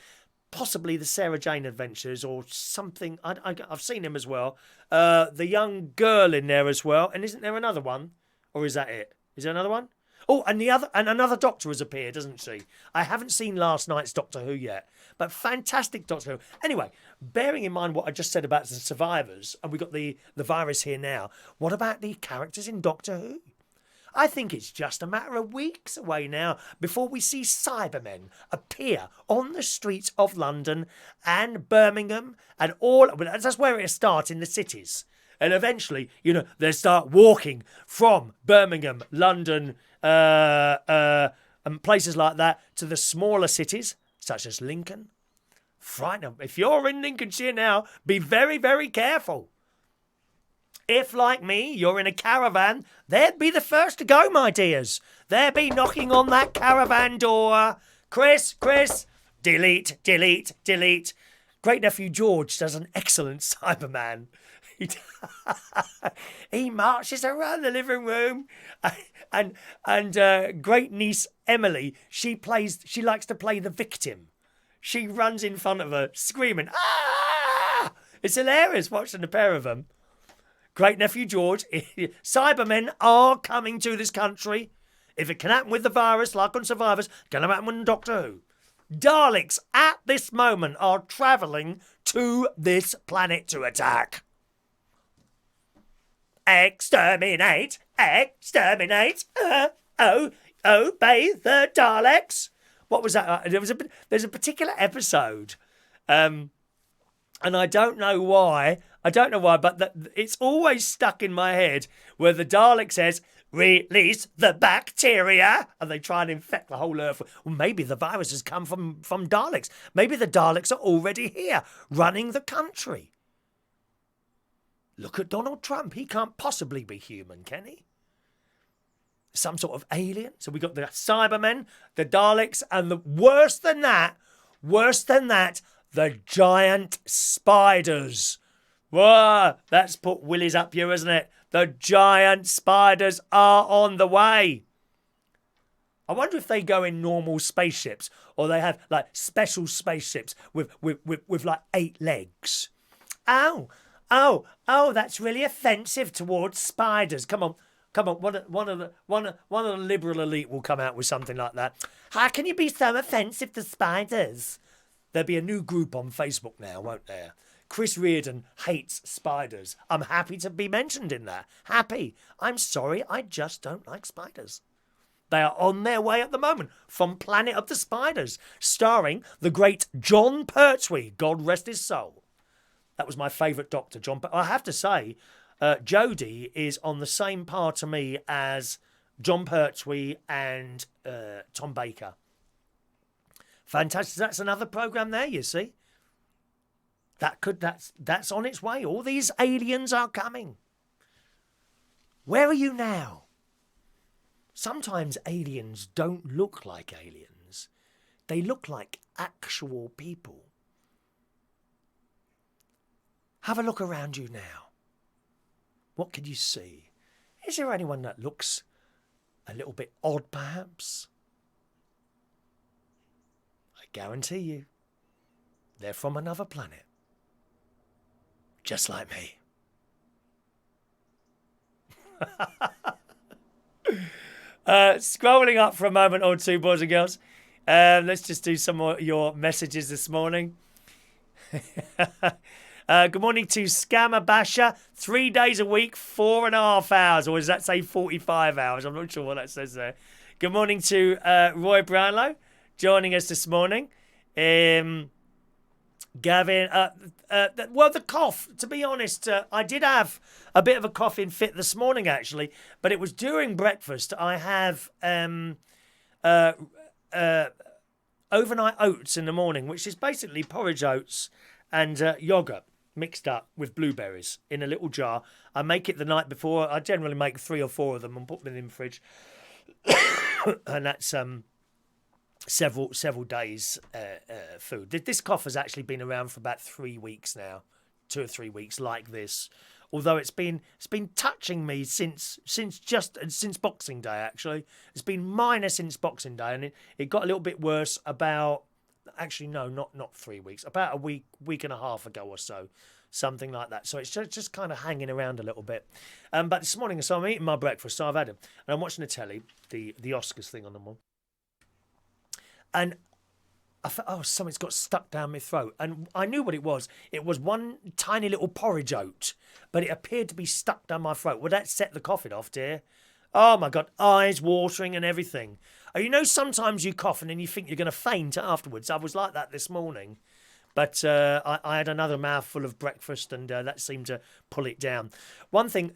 Possibly the Sarah Jane Adventures or something. I've seen him as well. The young girl in there as well. And isn't there another one? Or is that it? Is there another one? Oh, and another Doctor has appeared, hasn't she? I haven't seen last night's Doctor Who yet. But fantastic Doctor Who. Anyway, bearing in mind what I just said about the survivors, and we've got the virus here now, what about the characters in Doctor Who? I think it's just a matter of weeks away now before we see Cybermen appear on the streets of London and Birmingham and all. That's where it'll start, in the cities. And eventually, they'll start walking from Birmingham, London, and places like that to the smaller cities, such as Lincoln. Frightening. If you're in Lincolnshire now, be very, very careful. If, like me, you're in a caravan, they'd be the first to go, my dears. They'd be knocking on that caravan door. Chris, delete. Great nephew George does an excellent Cyberman. He marches around the living room, and great niece Emily, she likes to play the victim. She runs in front of her screaming, "Ah!" It's hilarious watching the pair of them. Great nephew George, Cybermen are coming to this country. If it can happen with the virus, like on Survivors, it can happen with Doctor Who. Daleks at this moment are travelling to this planet to attack. Exterminate! Obey the Daleks! What was that? There's a particular episode, and I don't know why, but it's always stuck in my head where the Dalek says, "Release the bacteria," and they try and infect the whole Earth. Well, maybe the virus has come from Daleks. Maybe the Daleks are already here, running the country. Look at Donald Trump. He can't possibly be human, can he? Some sort of alien. So we got the Cybermen, the Daleks, and the worse than that, the giant spiders. Whoa, that's put willies up you, isn't it? The giant spiders are on the way. I wonder if they go in normal spaceships or they have like special spaceships with like 8 legs. Oh, that's really offensive towards spiders. Come on. One of the liberal elite will come out with something like that. How can you be so offensive to spiders? There'll be a new group on Facebook now, won't there? Chris Reardon hates spiders. I'm happy to be mentioned in that. Happy. I'm sorry, I just don't like spiders. They are on their way at the moment from Planet of the Spiders, starring the great John Pertwee, God rest his soul. That was my favourite Doctor, John. I have to say, Jodie is on the same par to me as John Pertwee and Tom Baker. Fantastic. That's another programme there, you see. That's on its way. All these aliens are coming. Where are you now? Sometimes aliens don't look like aliens. They look like actual people. Have a look around you now. What can you see? Is there anyone that looks a little bit odd, perhaps? I guarantee you, they're from another planet. Just like me. Scrolling up for a moment or two, boys and girls. Let's just do some more of your messages this morning. Good morning to Scammer Basher. 3 days a week, 4.5 hours. Or does that say 45 hours? I'm not sure what that says there. Good morning to Roy Brownlow joining us this morning. Gavin, well, the cough, to be honest, I did have a bit of a coughing fit this morning, actually, but it was during breakfast. I have overnight oats in the morning, which is basically porridge oats and yogurt mixed up with blueberries in a little jar. I make it the night before. I generally make 3 or 4 of them and put them in the fridge. And that's several days food. This cough has actually been around for about 3 weeks now, 2 or 3 weeks like this. Although it's been touching me since Boxing Day. Actually, it's been minor since Boxing Day, and it got a little bit worse about. Actually, no, not 3 weeks. About a week and a half ago or so, something like that. So it's just kind of hanging around a little bit. But this morning, so I'm eating my breakfast. So I've had it, and I'm watching the telly, the Oscars thing on the wall. And I thought, oh, something's got stuck down my throat. And I knew what it was. It was one tiny little porridge oat, but it appeared to be stuck down my throat. Well, that set the coughing off, dear. Oh, my God, eyes watering and everything. You know, sometimes you cough and then you think you're going to faint afterwards. I was like that this morning. But I had another mouthful of breakfast and that seemed to pull it down. One thing...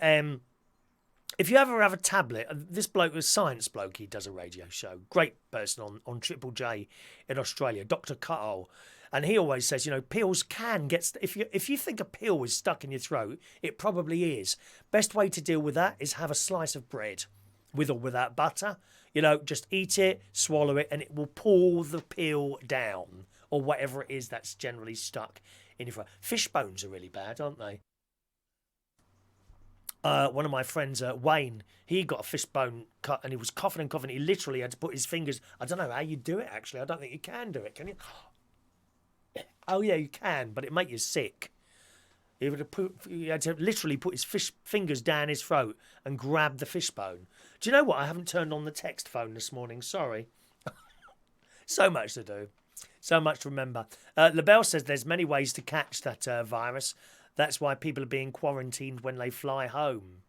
if you ever have a tablet, this bloke was Science Bloke, he does a radio show. Great person on Triple J in Australia, Dr. Cuttle. And he always says, you know, pills can get... If you think a pill is stuck in your throat, it probably is. Best way to deal with that is have a slice of bread, with or without butter. You know, just eat it, swallow it, and it will pull the pill down, or whatever it is that's generally stuck in your throat. Fish bones are really bad, aren't they? One of my friends, Wayne, he got a fish bone cut and he was coughing and coughing. He literally had to put his fingers... I don't know how you do it, actually. I don't think you can do it, can you? Oh, yeah, you can, but it make you sick. He had to literally put his fingers down his throat and grab the fish bone. Do you know what? I haven't turned on the text phone this morning. Sorry. So much to do. So much to remember. LaBelle says there's many ways to catch that virus. That's why people are being quarantined when they fly home.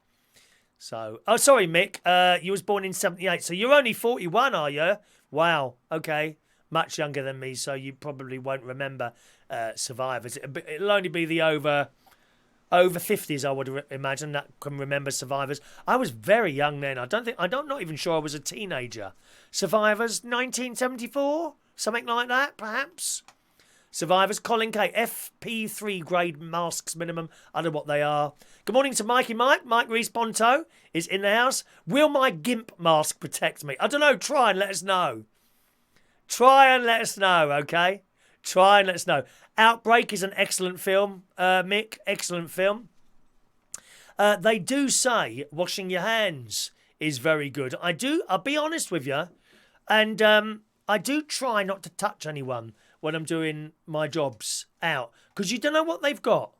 So, oh, sorry, Mick. You was born in 78, so you're only 41, are you? Wow. Okay. Much younger than me, so you probably won't remember survivors. It'll only be the over 50s, I would imagine, that can remember survivors. I was very young then. I'm not even sure I was a teenager. Survivors, 1974, something like that, perhaps. Survivors, Colin K. FP3 grade masks minimum. I don't know what they are. Good morning to Mikey Mike. Mike Reece Ponto is in the house. Will my GIMP mask protect me? I don't know. Try and let us know. Try and let us know, okay? Try and let us know. Outbreak is an excellent film, Mick. Excellent film. They do say washing your hands is very good. I'll be honest with you. And I do try not to touch anyone when I'm doing my jobs out, because you don't know what they've got.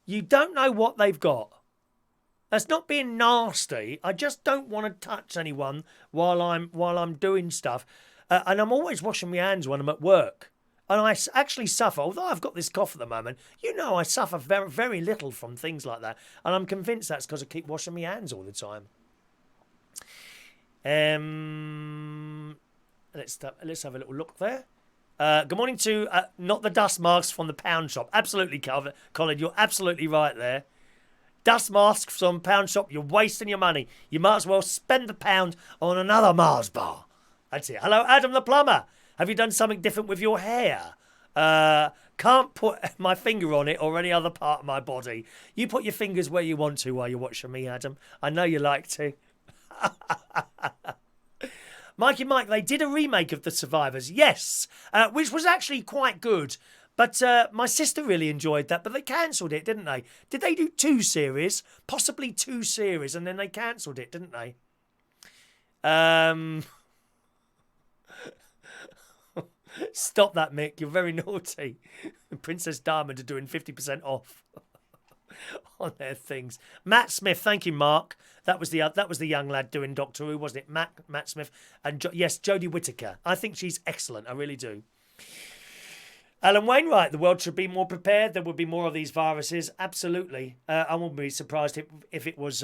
You don't know what they've got. That's not being nasty. I just don't want to touch anyone while I'm doing stuff, and I'm always washing my hands when I'm at work. And I actually suffer, although I've got this cough at the moment. You know, I suffer very, very little from things like that, and I'm convinced that's because I keep washing my hands all the time. Let's have a little look there. Good morning to not the dust masks from the pound shop. Absolutely, Colin, you're absolutely right there. Dust masks from pound shop, you're wasting your money. You might as well spend the pound on another Mars bar. That's it. Hello, Adam the plumber. Have you done something different with your hair? Can't put my finger on it or any other part of my body. You put your fingers where you want to while you're watching me, Adam. I know you like to. Mikey Mike, they did a remake of The Survivors, yes, which was actually quite good. But my sister really enjoyed that, but they cancelled it, didn't they? Did they do 2 series? Possibly 2 series, and then they cancelled it, didn't they? Stop that, Mick. You're very naughty. Princess Diamond are doing 50% off. on their things. Matt Smith, thank you, Mark. That was the young lad doing Doctor Who, wasn't it? Matt Smith. And yes, Jodie Whittaker. I think she's excellent. I really do. Alan Wainwright, the world should be more prepared. There will be more of these viruses. Absolutely. I wouldn't be surprised if it was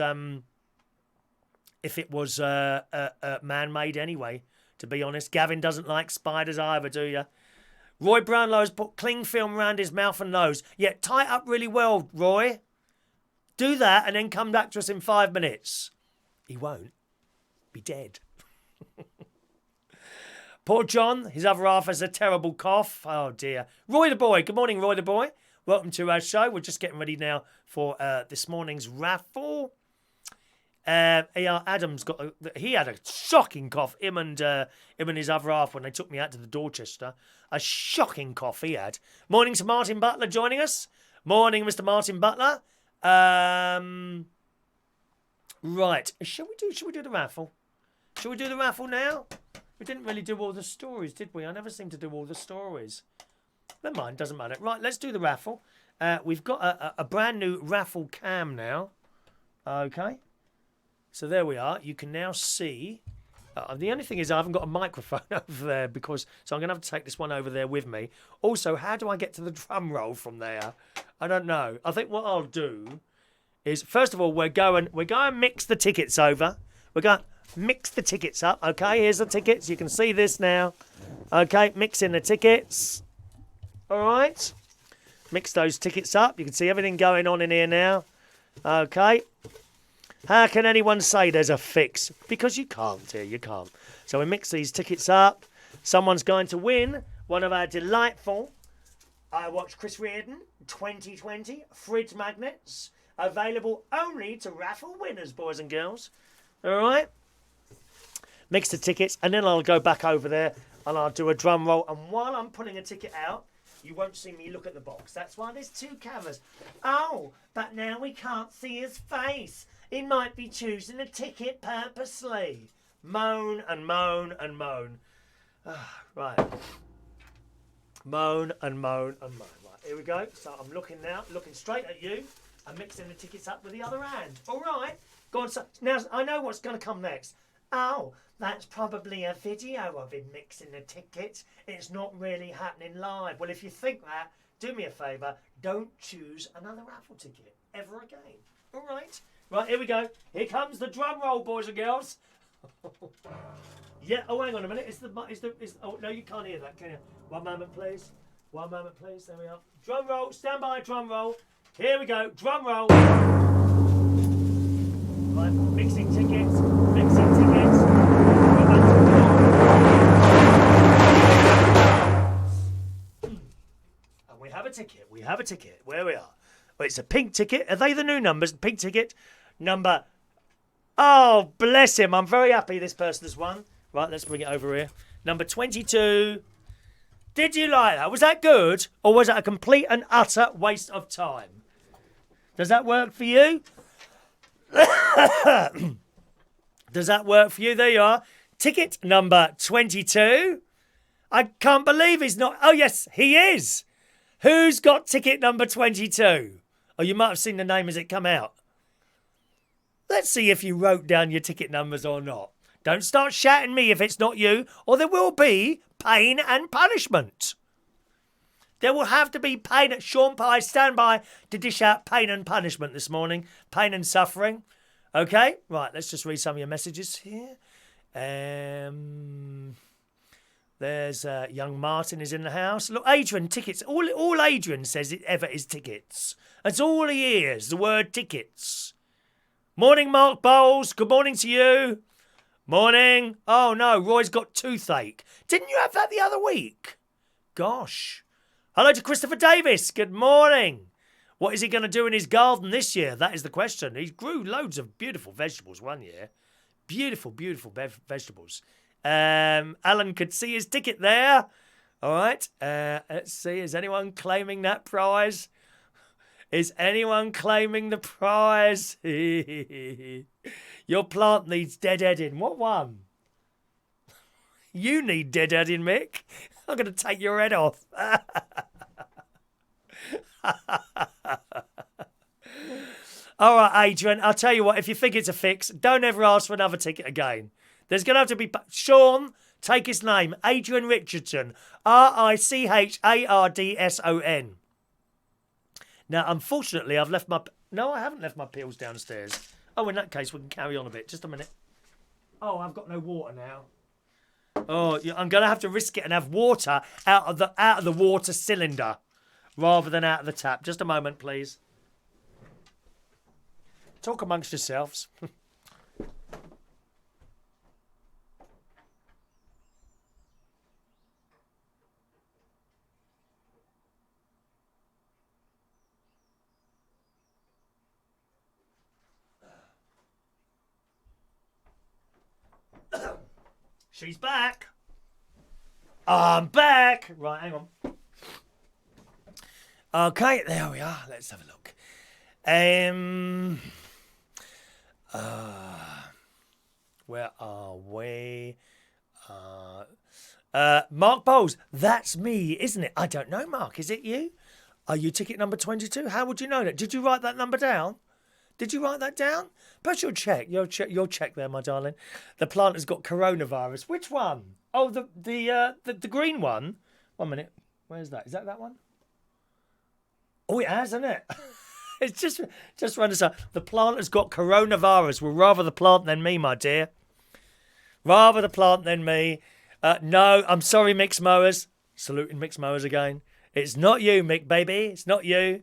man-made anyway, to be honest. Gavin doesn't like spiders either, do you? Roy Brownlow has put cling film around his mouth and nose. Yeah, tie it up really well, Roy. Do that and then come back to us in 5 minutes. He won't. Be dead. Poor John, his other half has a terrible cough. Oh, dear. Roy the Boy. Good morning, Roy the Boy. Welcome to our show. We're just getting ready now for this morning's raffle. Adam's he had a shocking cough. Him and his other half when they took me out to the Dorchester. A shocking cough he had. Morning to Martin Butler joining us. Morning, Mr. Martin Butler. Right. Shall we do the raffle? Shall we do the raffle now? We didn't really do all the stories, did we? I never seem to do all the stories. Never mind, doesn't matter. Right, let's do the raffle. We've got a brand new raffle cam now. Okay. So there we are. You can now see. The only thing is I haven't got a microphone over there so I'm going to have to take this one over there with me. Also, how do I get to the drum roll from there? I don't know. I think what I'll do is, first of all, we're going to mix the tickets over. We're going to mix the tickets up. Okay, here's the tickets. You can see this now. Okay, mixing the tickets. All right. Mix those tickets up. You can see everything going on in here now. Okay. How can anyone say there's a fix? Because you can't here, you can't. So we mix these tickets up. Someone's going to win one of our delightful I Watch Chris Reardon 2020 fridge magnets. Available only to raffle winners, boys and girls. All right? Mix the tickets, and then I'll go back over there and I'll do a drum roll. And while I'm pulling a ticket out, you won't see me look at the box. That's why there's 2 cameras. Oh, but now we can't see his face. He might be choosing a ticket purposely. Moan and moan and moan. Right. Moan and moan and moan. Right, here we go. So I'm looking now, looking straight at you. I'm mixing the tickets up with the other hand. All right. Go on. So now I know what's going to come next. Oh, that's probably a video of him mixing the tickets. It's not really happening live. Well, if you think that, do me a favour. Don't choose another raffle ticket ever again. All right. Right, here we go. Here comes the drum roll, boys and girls. Yeah. Oh, hang on a minute. Oh no, you can't hear that, can you? One moment, please. One moment, please. There we are. Drum roll. Stand by. Drum roll. Here we go. Drum roll. Right, mixing tickets. Mixing tickets. And we have a ticket. We have a ticket. Where we are. Well, it's a pink ticket. Are they the new numbers? Pink ticket. Number. Oh, bless him. I'm very happy this person has won. Right, let's bring it over here. Number 22. Did you like that? Was that good? Or was that a complete and utter waste of time? Does that work for you? Does that work for you? There you are. Ticket number 22. I can't believe he's not. Oh, yes, he is. Who's got ticket number 22? Oh, you might have seen the name as it come out. Let's see if you wrote down your ticket numbers or not. Don't start shouting me if it's not you, or there will be pain and punishment. There will have to be pain. Sean Pye, stand by to dish out pain and punishment this morning. Pain and suffering. Okay? Right, let's just read some of your messages here. There's young Martin is in the house. Look, Adrian, tickets. All Adrian says it ever is tickets. That's all he hears, the word tickets. Morning, Mark Bowles. Good morning to you. Morning. Oh, no, Roy's got toothache. Didn't you have that the other week? Gosh. Hello to Christopher Davis. Good morning. What is he going to do in his garden this year? That is the question. He grew loads of beautiful vegetables one year. Beautiful, beautiful vegetables. Alan could see his ticket there. All right. Let's see. Is anyone claiming that prize? Is anyone claiming the prize? Your plant needs deadheading. What one? You need deadheading, Mick. I'm going to take your head off. All right, Adrian, I'll tell you what, if you think it's a fix, don't ever ask for another ticket again. There's going to have to be... Sean, take his name. Adrian Richardson. Richardson. Now, unfortunately, I've left my... No, I haven't left my pills downstairs. Oh, in that case, we can carry on a bit. Just a minute. Oh, I've got no water now. Oh, I'm going to have to risk it and have water out of the water cylinder rather than out of the tap. Just a moment, please. Talk amongst yourselves. She's back. I'm back. Right, hang on. Okay, there we are. Let's have a look. Where are we? Mark Bowles. That's me, isn't it? I don't know, Mark. Is it you? Are you ticket number 22? How would you know that? Did you write that number down? Did you write that down? Perhaps you'll check. You'll check there, my darling. The plant has got coronavirus. Which one? Oh, the green one. 1 minute. Where's that? Is that one? Oh, it has, hasn't it? It's just run us up. The plant has got coronavirus. Well, rather the plant than me, my dear. Rather the plant than me. No, I'm sorry, Mixed Mowers. Saluting Mixed Mowers again. It's not you, Mick, baby. It's not you.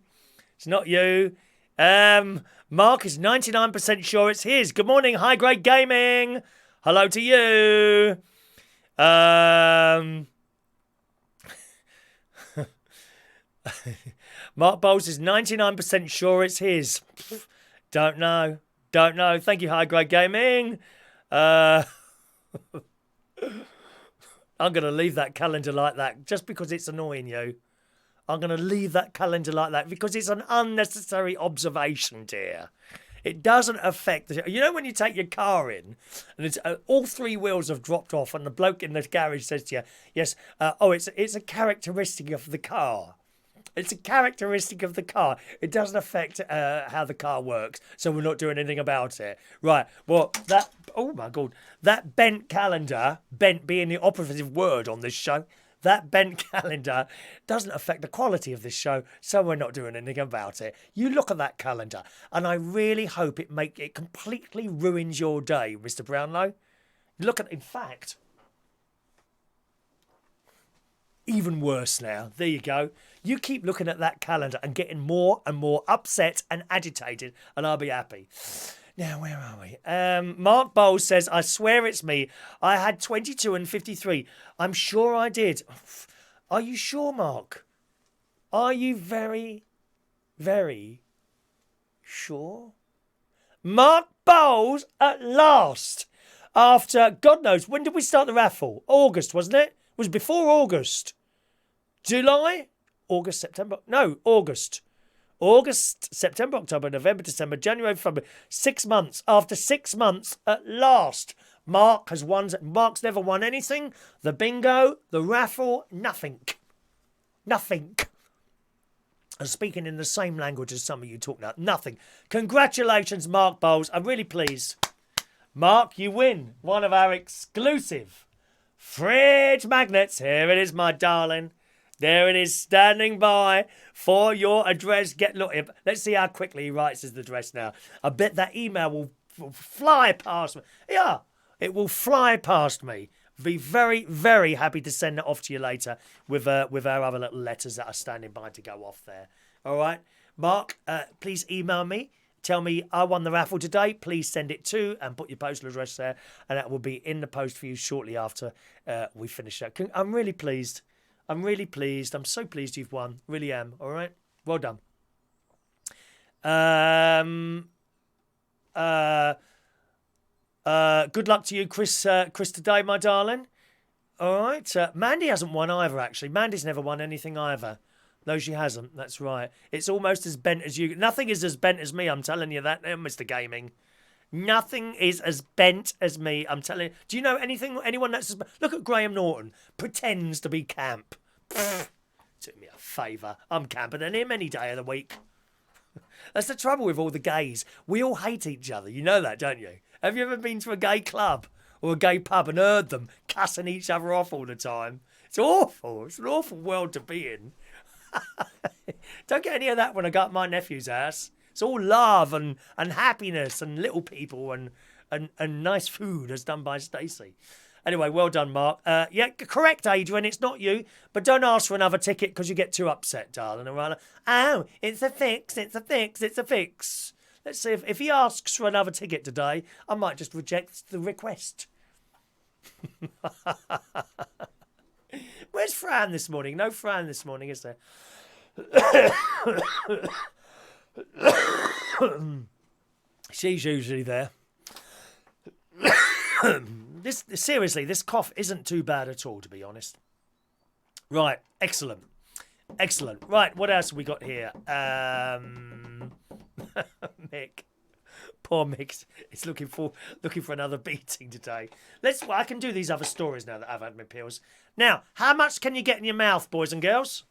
It's not you. Mark is 99% sure it's his. Good morning, High Grade Gaming. Hello to you. Mark Bowles is 99% sure it's his. Don't know. Thank you, High Grade Gaming. I'm going to leave that calendar like that just because it's annoying you. I'm going to leave that calendar like that because it's an unnecessary observation, dear. It doesn't affect the... You know when you take your car in and it's, all three wheels have dropped off and the bloke in the garage says to you, yes, it's a characteristic of the car. It's a characteristic of the car. It doesn't affect how the car works, so we're not doing anything about it. Right, well, that... Oh, my God. That bent calendar, bent being the operative word on this show... That bent calendar doesn't affect the quality of this show, so we're not doing anything about it. You look at that calendar, and I really hope it completely ruins your day, Mr. Brownlow. Look at, in fact, even worse now. There you go. You keep looking at that calendar and getting more and more upset and agitated, and I'll be happy. Now, where are we? Mark Bowles says, I swear it's me. I had 22 and 53. I'm sure I did. Are you sure, Mark? Are you very, very sure? Mark Bowles at last. After, God knows, when did we start the raffle? August, wasn't it? It was before August. July? August, September? No, August. August, September, October, November, December, January, February. 6 months. After 6 months, at last, Mark has won. Mark's never won anything. The bingo, the raffle, nothing. Nothing. And speaking in the same language as some of you talk now. Nothing. Congratulations, Mark Bowles. I'm really pleased. Mark, you win one of our exclusive fridge magnets. Here it is, my darling. There it is, standing by for your address. Look, let's see how quickly he writes his address now. I bet that email will fly past me. Yeah, it will fly past me. Be very, very happy to send that off to you later with our other little letters that are standing by to go off there. All right, Mark, please email me. Tell me I won the raffle today. Please send it to and put your postal address there, and that will be in the post for you shortly after we finish that. I'm really pleased. I'm really pleased. I'm so pleased you've won. Really am. All right. Well done. Good luck to you, Chris today, my darling. All right. Mandy hasn't won either, actually. Mandy's never won anything either. No, she hasn't. That's right. It's almost as bent as you. Nothing is as bent as me. I'm telling you that, Mr. Gaming. Nothing is as bent as me. I'm telling you. Do you know anyone that's... Look at Graham Norton. Pretends to be camp. Do me a favour. I'm camper than him any day of the week. That's the trouble with all the gays. We all hate each other. You know that, don't you? Have you ever been to a gay club or a gay pub and heard them cussing each other off all the time? It's awful. It's an awful world to be in. Don't get any of that when I go up my nephew's house. It's all love and happiness and little people and nice food as done by Stacey. Anyway, well done, Mark. Yeah, correct, Adrian. It's not you. But don't ask for another ticket because you get too upset, darling. Oh, it's a fix. It's a fix. It's a fix. Let's see if he asks for another ticket today, I might just reject the request. Where's Fran this morning? No Fran this morning, is there? She's usually there. Seriously, this cough isn't too bad at all, to be honest. Right, excellent. Right, what else have we got here? Mick. Poor Mick is looking for another beating today. I can do these other stories now that I've had my pills. Now, how much can you get in your mouth, boys and girls?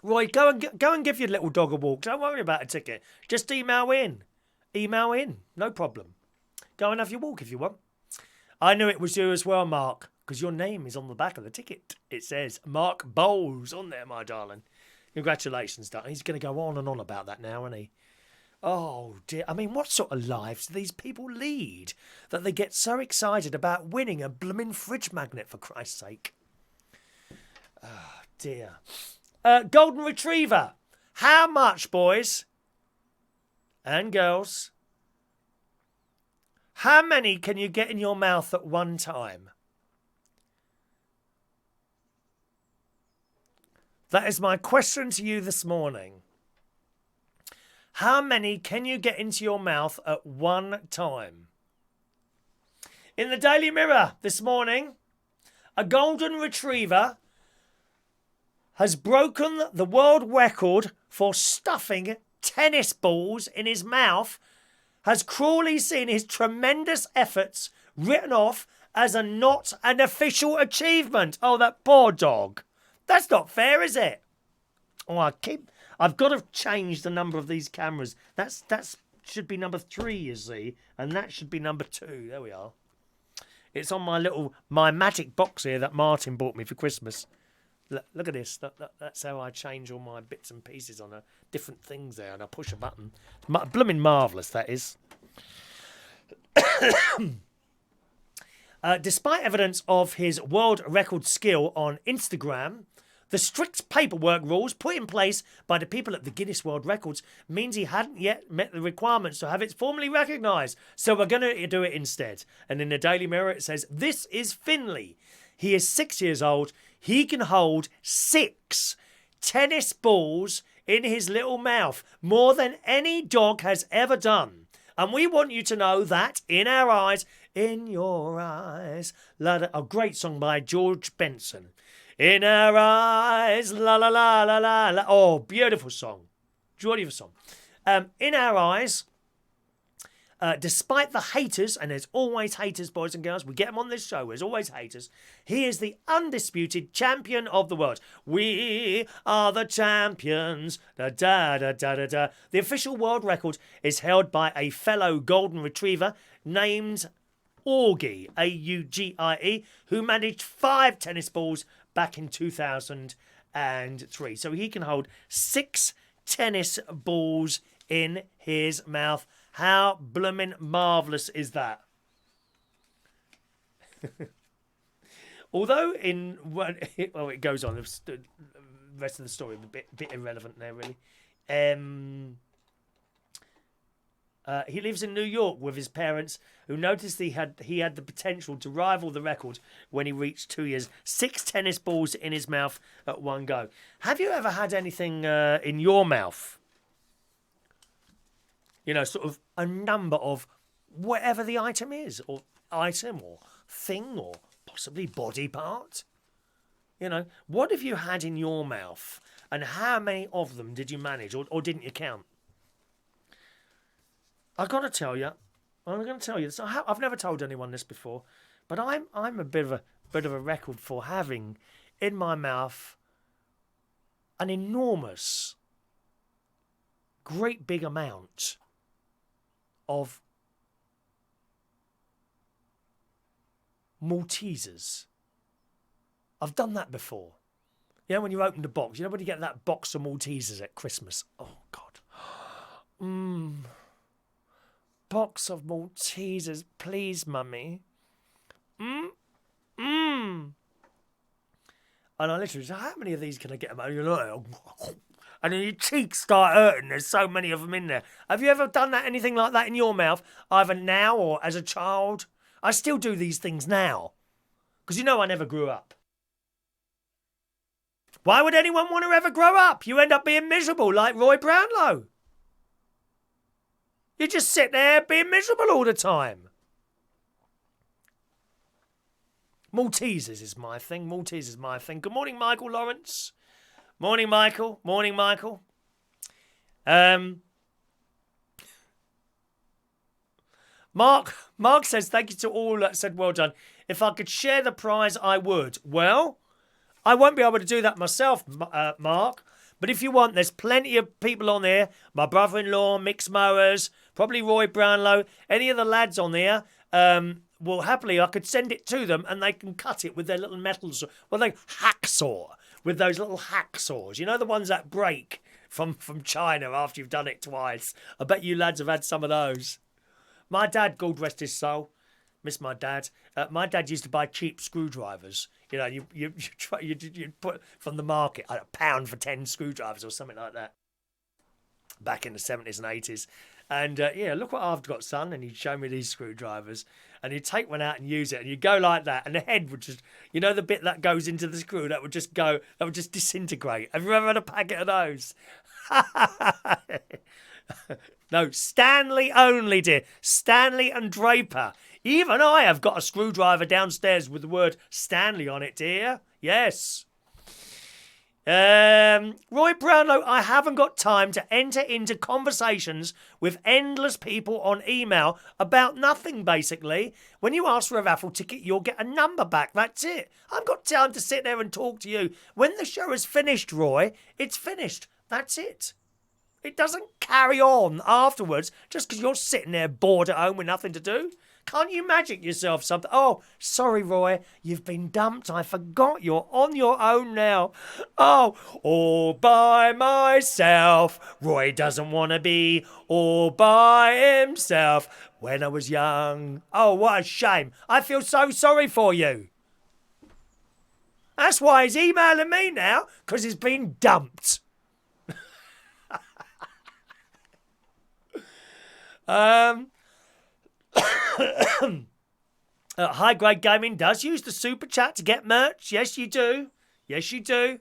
Roy, go and give your little dog a walk. Don't worry about a ticket. Just email in. No problem. Go and have your walk if you want. I knew it was you as well, Mark, because your name is on the back of the ticket. It says Mark Bowles on there, my darling. Congratulations, darling. He's going to go on and on about that now, isn't he? Oh, dear. I mean, what sort of lives do these people lead that they get so excited about winning a blooming fridge magnet, for Christ's sake? Oh, dear. Golden Retriever. How much, boys and girls? How many can you get in your mouth at one time? That is my question to you this morning. How many can you get into your mouth at one time? In the Daily Mirror this morning, a golden retriever has broken the world record for stuffing tennis balls in his mouth, has cruelly seen his tremendous efforts written off as not an official achievement. Oh, that poor dog. That's not fair, is it? Oh, I've got to change the number of these cameras. That's should be number 3, you see, and that should be number 2. There we are. It's on my little Magic box here that Martin bought me for Christmas. Look at this. That's how I change all my bits and pieces on different things there, and I push a button. Blooming marvellous, that is. Despite evidence of his world record skill on Instagram, the strict paperwork rules put in place by the people at the Guinness World Records means he hadn't yet met the requirements to have it formally recognised. So we're going to do it instead. And in the Daily Mirror it says, this is Finley. He is 6 years old. He can hold 6 tennis balls in his little mouth, more than any dog has ever done. And we want you to know that in our eyes, in your eyes, a great song by George Benson. In our eyes, la la la la la la. Oh, beautiful song. Beautiful song. In our eyes, despite the haters, and there's always haters, boys and girls, we get them on this show, there's always haters, he is the undisputed champion of the world. We are the champions. Da, da, da, da, da, da. The official world record is held by a fellow golden retriever named Augie, Augie, who managed 5 tennis balls back in 2003. So he can hold 6 tennis balls in his mouth. How blooming marvellous is that? Although it goes on, the rest of the story a bit irrelevant there, really. He lives in New York with his parents, who noticed he had the potential to rival the record when he reached 2 years. 6 tennis balls in his mouth at one go. Have you ever had anything in your mouth? You know, sort of a number of whatever the item is, or thing, or possibly body part. You know, what have you had in your mouth, and how many of them did you manage, or didn't you count? I'm going to tell you this. I've never told anyone this before, but I'm a bit of a record for having in my mouth an enormous great big amount of Maltesers. I've done that before. You know, when you open the box, you know when you get that box of Maltesers at Christmas? Oh, God. Box of Maltesers, please, Mummy. And I literally said, how many of these can I get? And you're like, and then your cheeks start hurting. There's so many of them in there. Have you ever done that, anything like that in your mouth, either now or as a child? I still do these things now. Because you know I never grew up. Why would anyone want to ever grow up? You end up being miserable like Roy Brownlow. You just sit there being miserable all the time. Maltesers is my thing. Maltesers is my thing. Good morning, Michael Lawrence. Morning, Michael. Morning, Michael. Mark says, thank you to all that said well done. If I could share the prize, I would. Well, I won't be able to do that myself, Mark. But if you want, there's plenty of people on there. My brother-in-law, Mix Mowers, probably Roy Brownlow. Any of the lads on there, well, happily, I could send it to them and they can cut it with their little metal saw. Well, they hacksaw with those little hacksaws. You know, the ones that break from China after you've done it twice. I bet you lads have had some of those. My dad, God rest his soul, miss my dad. My dad used to buy cheap screwdrivers. You know, you put from the market £1 for 10 screwdrivers or something like that. Back in the 70s and 80s. And yeah, look what I've got, son. And he'd show me these screwdrivers. And he'd take one out and use it. And you'd go like that. And the head would just, you know, the bit that goes into the screw, that would just go, that would just disintegrate. Have you ever had a packet of those? No, Stanley only, dear. Stanley and Draper. Even I have got a screwdriver downstairs with the word Stanley on it, dear. Yes. Roy Brownlow, I haven't got time to enter into conversations with endless people on email about nothing, basically. When you ask for a raffle ticket, you'll get a number back. That's it. I've got time to sit there and talk to you. When the show is finished, Roy, it's finished. That's it. It doesn't carry on afterwards just because you're sitting there bored at home with nothing to do. Can't you magic yourself something? Oh, sorry, Roy, you've been dumped. I forgot you're on your own now. Oh, all by myself. Roy doesn't want to be all by himself. When I was young. Oh, what a shame. I feel so sorry for you. That's why he's emailing me now, because he's been dumped. High Grade Gaming does use the super chat to get merch. Yes, you do. Yes, you do.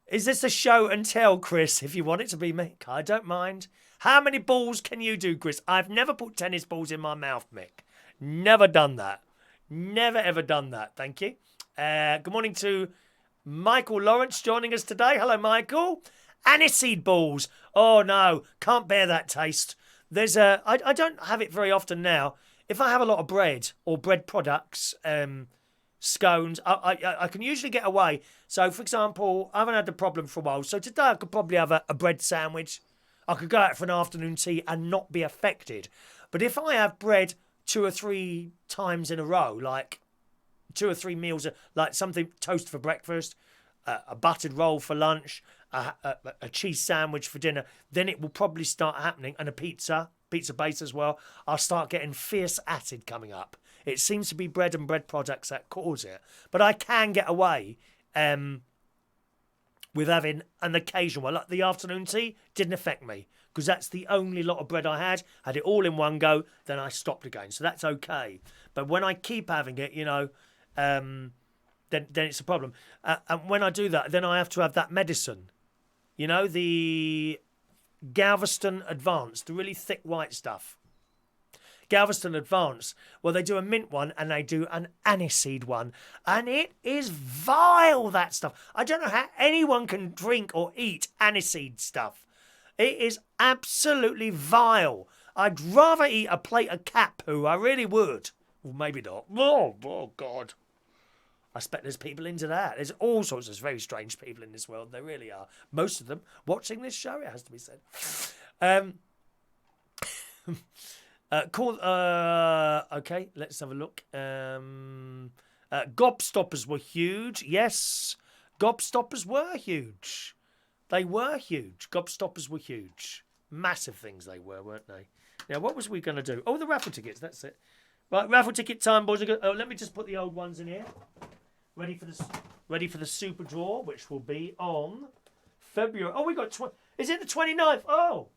Is this a show and tell, Chris? If you want it to be, Mick, I don't mind. How many balls can you do, Chris? I've never put tennis balls in my mouth, Mick. Never done that. Never ever done that. Thank you. Good morning to Michael Lawrence joining us today. Hello, Michael. Aniseed balls. Oh no, can't bear that taste. There's I don't have it very often now. If I have a lot of bread or bread products, scones, I can usually get away. So, for example, I haven't had the problem for a while. So today I could probably have a bread sandwich. I could go out for an afternoon tea and not be affected. But if I have bread 2 or 3 times in a row, like 2 or 3 meals, like something toast for breakfast, a buttered roll for lunch, a cheese sandwich for dinner, then it will probably start happening. And a pizza base as well. I'll start getting fierce acid coming up. It seems to be bread and bread products that cause it. But I can get away with having an occasional one. Like the afternoon tea didn't affect me because that's the only lot of bread I had. Had it all in one go, then I stopped again. So that's okay. But when I keep having it, you know, then it's a problem. And when I do that, then I have to have that medicine. You know, the Galveston Advanced, the really thick white stuff. Galveston Advanced. Well, they do a mint one and they do an aniseed one. And it is vile, that stuff. I don't know how anyone can drink or eat aniseed stuff. It is absolutely vile. I'd rather eat a plate of cat poo. I really would. Well, maybe not. Oh God. I expect there's people into that. There's all sorts of very strange people in this world. There really are. Most of them watching this show, it has to be said. Okay, let's have a look. Gobstoppers were huge. Yes, gobstoppers were huge. They were huge. Gobstoppers were huge. Massive things they were, weren't they? Now, what was we going to do? Oh, the raffle tickets. That's it. Right, raffle ticket time, boys. Oh, let me just put the old ones in here. Ready for the super draw, which will be on February. Oh, we got. Is it the 29th? Oh,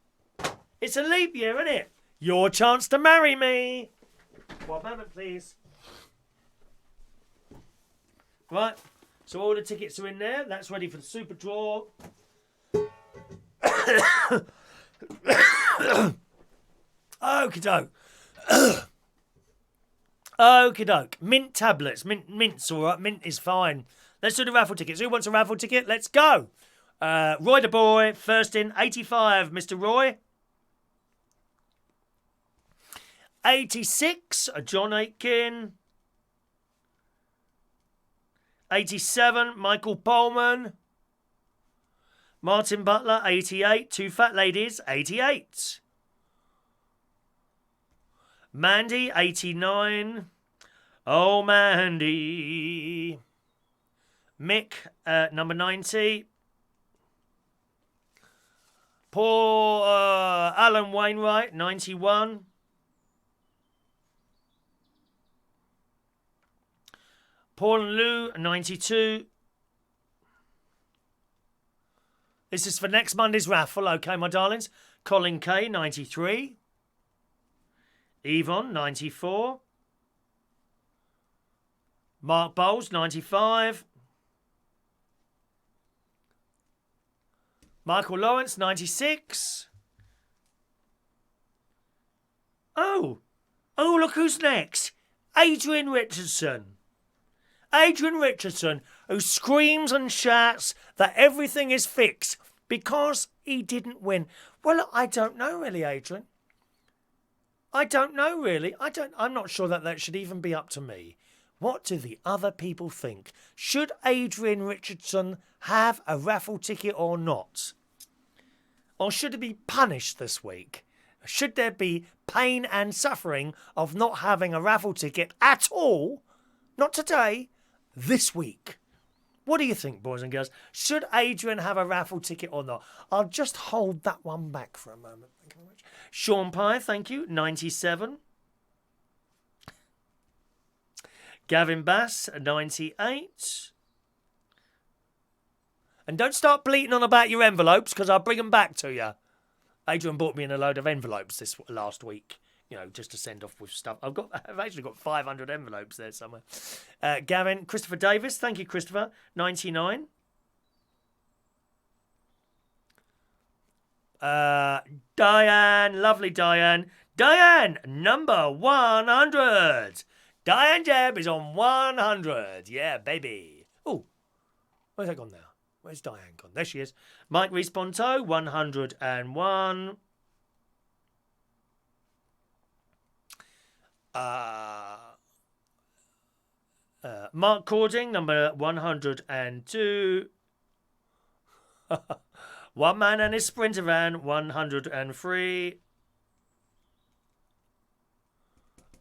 it's a leap year, isn't it? Your chance to marry me. One moment, please. Right. So all the tickets are in there. That's ready for the super draw. Okie doke. Okie doke. Mint tablets. Mint's all right. Mint is fine. Let's do the raffle tickets. Who wants a raffle ticket? Let's go. Roy the boy, first in, 85. Mr. Roy. 86. John Aitken. 87. Michael Pullman. Martin Butler, 88. Two fat ladies, 88. Mandy, 89. Oh, Mandy. Mick, number 90. Paul Alan Wainwright, 91. Paul and Lou, 92. This is for next Monday's raffle, okay, my darlings. Colin Kay, 93. Yvonne, 94. Mark Bowles, 95. Michael Lawrence, 96. Oh, look who's next. Adrian Richardson. Adrian Richardson, who screams and shouts that everything is fixed because he didn't win. Well, I don't know really, Adrian. I don't know really. I'm not sure that should even be up to me. What do the other people think? Should Adrian Richardson have a raffle ticket or not? Or should he be punished this week? Should there be pain and suffering of not having a raffle ticket at all? Not today, this week. What do you think, boys and girls? Should Adrian have a raffle ticket or not? I'll just hold that one back for a moment. Thank you very much. Sean Pye, thank you, 97. Gavin Bass, 98. And don't start bleating on about your envelopes, because I'll bring them back to you. Adrian bought me in a load of envelopes this last week, just to send off with stuff. I've actually got 500 envelopes there somewhere. Gavin, Christopher Davis, thank you, Christopher, 99. Diane, lovely Diane. Diane, number 100. Diane Jebb is on 100. Yeah, baby. Oh, where's that gone now? Where's Diane gone? There she is. Mike Reece Ponto, 101. Mark Cording, number 102. One man and his sprinter van, 103.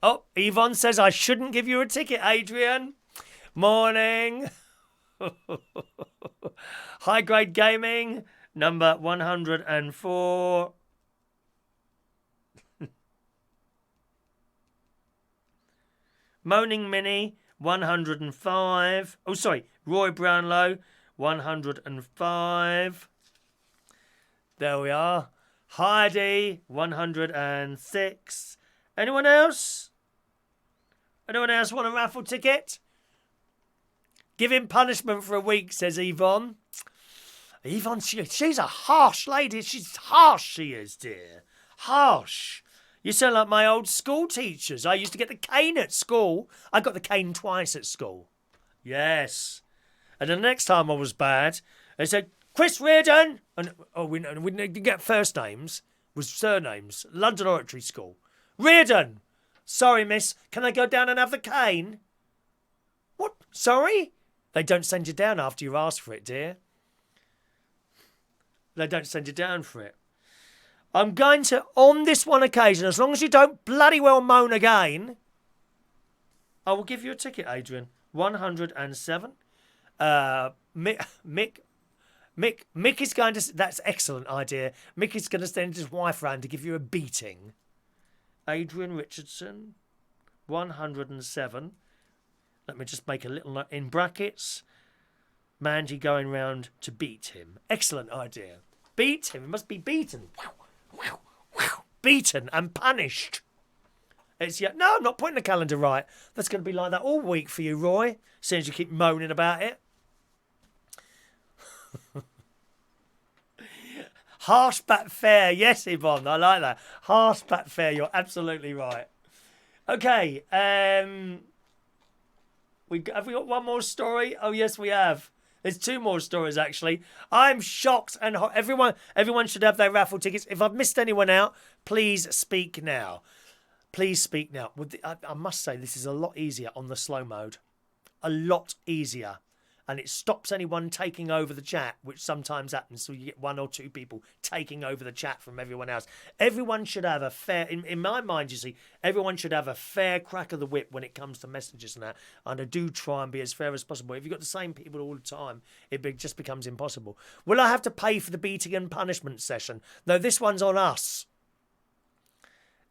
Oh, Yvonne says I shouldn't give you a ticket, Adrian. Morning. High Grade Gaming, number 104. Moaning Mini, 105. Oh, sorry, Roy Brownlow, 105. There we are. Heidi, 106. Anyone else? Anyone else want a raffle ticket? Give him punishment for a week, says Yvonne. Yvonne, she's a harsh lady. She's harsh, she is, dear. Harsh. You sound like my old school teachers. I used to get the cane at school. I got the cane twice at school. Yes. And the next time I was bad, they said, Chris Reardon. And we didn't get first names. It was surnames. London Oratory School. Reardon. Sorry, miss. Can I go down and have the cane? What? Sorry? They don't send you down after you ask for it, dear. They don't send you down for it. I'm going to, on this one occasion, as long as you don't bloody well moan again, I will give you a ticket, Adrian. 107. Mick is going to... That's an excellent idea. Mick is going to send his wife round to give you a beating. Adrian Richardson, 107. Let me just make a little note in brackets. Mandy going round to beat him. Excellent idea. Beat him. He must be beaten. Beaten and punished. No, I'm not putting the calendar right. That's going to be like that all week for you, Roy. Seeing as you keep moaning about it. Harsh but fair. Yes, Yvonne, I like that. Harsh but fair. You're absolutely right. Okay. Have we got one more story? Oh, yes, we have. There's two more stories, actually. I'm shocked. And everyone should have their raffle tickets. If I've missed anyone out, please speak now. Please speak now. I must say, this is a lot easier on the slow mode. A lot easier. And it stops anyone taking over the chat, which sometimes happens. So you get one or two people taking over the chat from everyone else. Everyone should have a fair... In my mind, you see, everyone should have a fair crack of the whip when it comes to messages and that. And I do try and be as fair as possible. If you've got the same people all the time, it just becomes impossible. Will I have to pay for the beating and punishment session? No, this one's on us.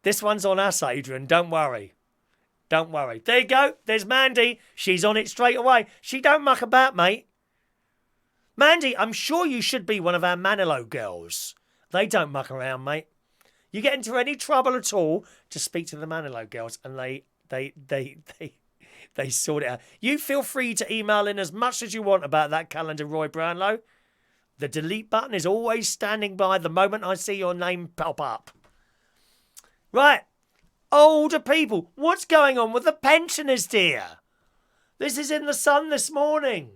This one's on us, Adrian. Don't worry. Don't worry. There you go. There's Mandy. She's on it straight away. She don't muck about, mate. Mandy, I'm sure you should be one of our Manilow girls. They don't muck around, mate. You get into any trouble at all, just speak to the Manilow girls and they sort it out. You feel free to email in as much as you want about that calendar, Roy Brownlow. The delete button is always standing by the moment I see your name pop up. Right. Older people. What's going on with the pensioners, dear? This is in the Sun this morning.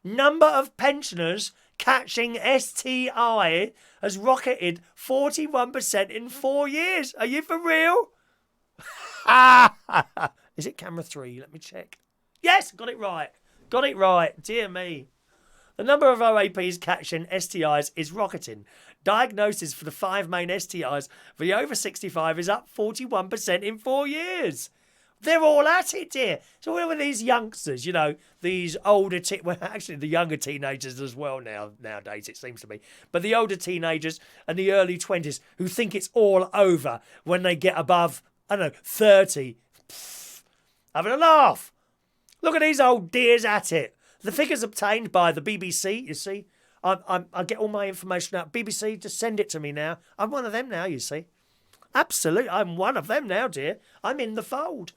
Number of pensioners catching STI has rocketed 41% in 4 years. Are you for real? Is it camera 3? Let me check. Yes, got it right. Got it right. Dear me. The number of OAPs catching STIs is rocketing. Diagnosis for the 5 main STIs for the over 65 is up 41% in 4 years. They're all at it, dear. So where were these youngsters, these older... well, actually, the younger teenagers as well nowadays, it seems to be. But the older teenagers and the early 20s who think it's all over when they get above, 30. Having a laugh. Look at these old dears at it. The figures obtained by the BBC, you see. I get all my information out. BBC, just send it to me now. I'm one of them now, you see. Absolutely, I'm one of them now, dear. I'm in the fold.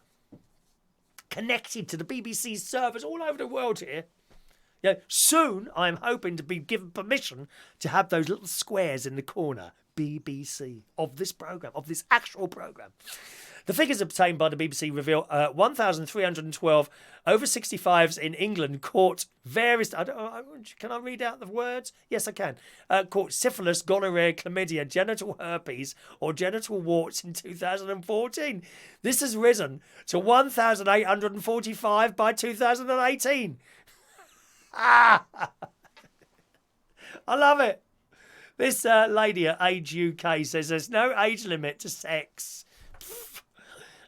Connected to the BBC servers all over the world here. Yeah, soon, I'm hoping to be given permission to have those little squares in the corner. BBC. Of this programme. Of this actual programme. The figures obtained by the BBC reveal 1,312 over 65s in England caught various... can I read out the words? Yes, I can. Caught syphilis, gonorrhea, chlamydia, genital herpes or genital warts in 2014. This has risen to 1,845 by 2018. I love it. This lady at Age UK says there's no age limit to sex.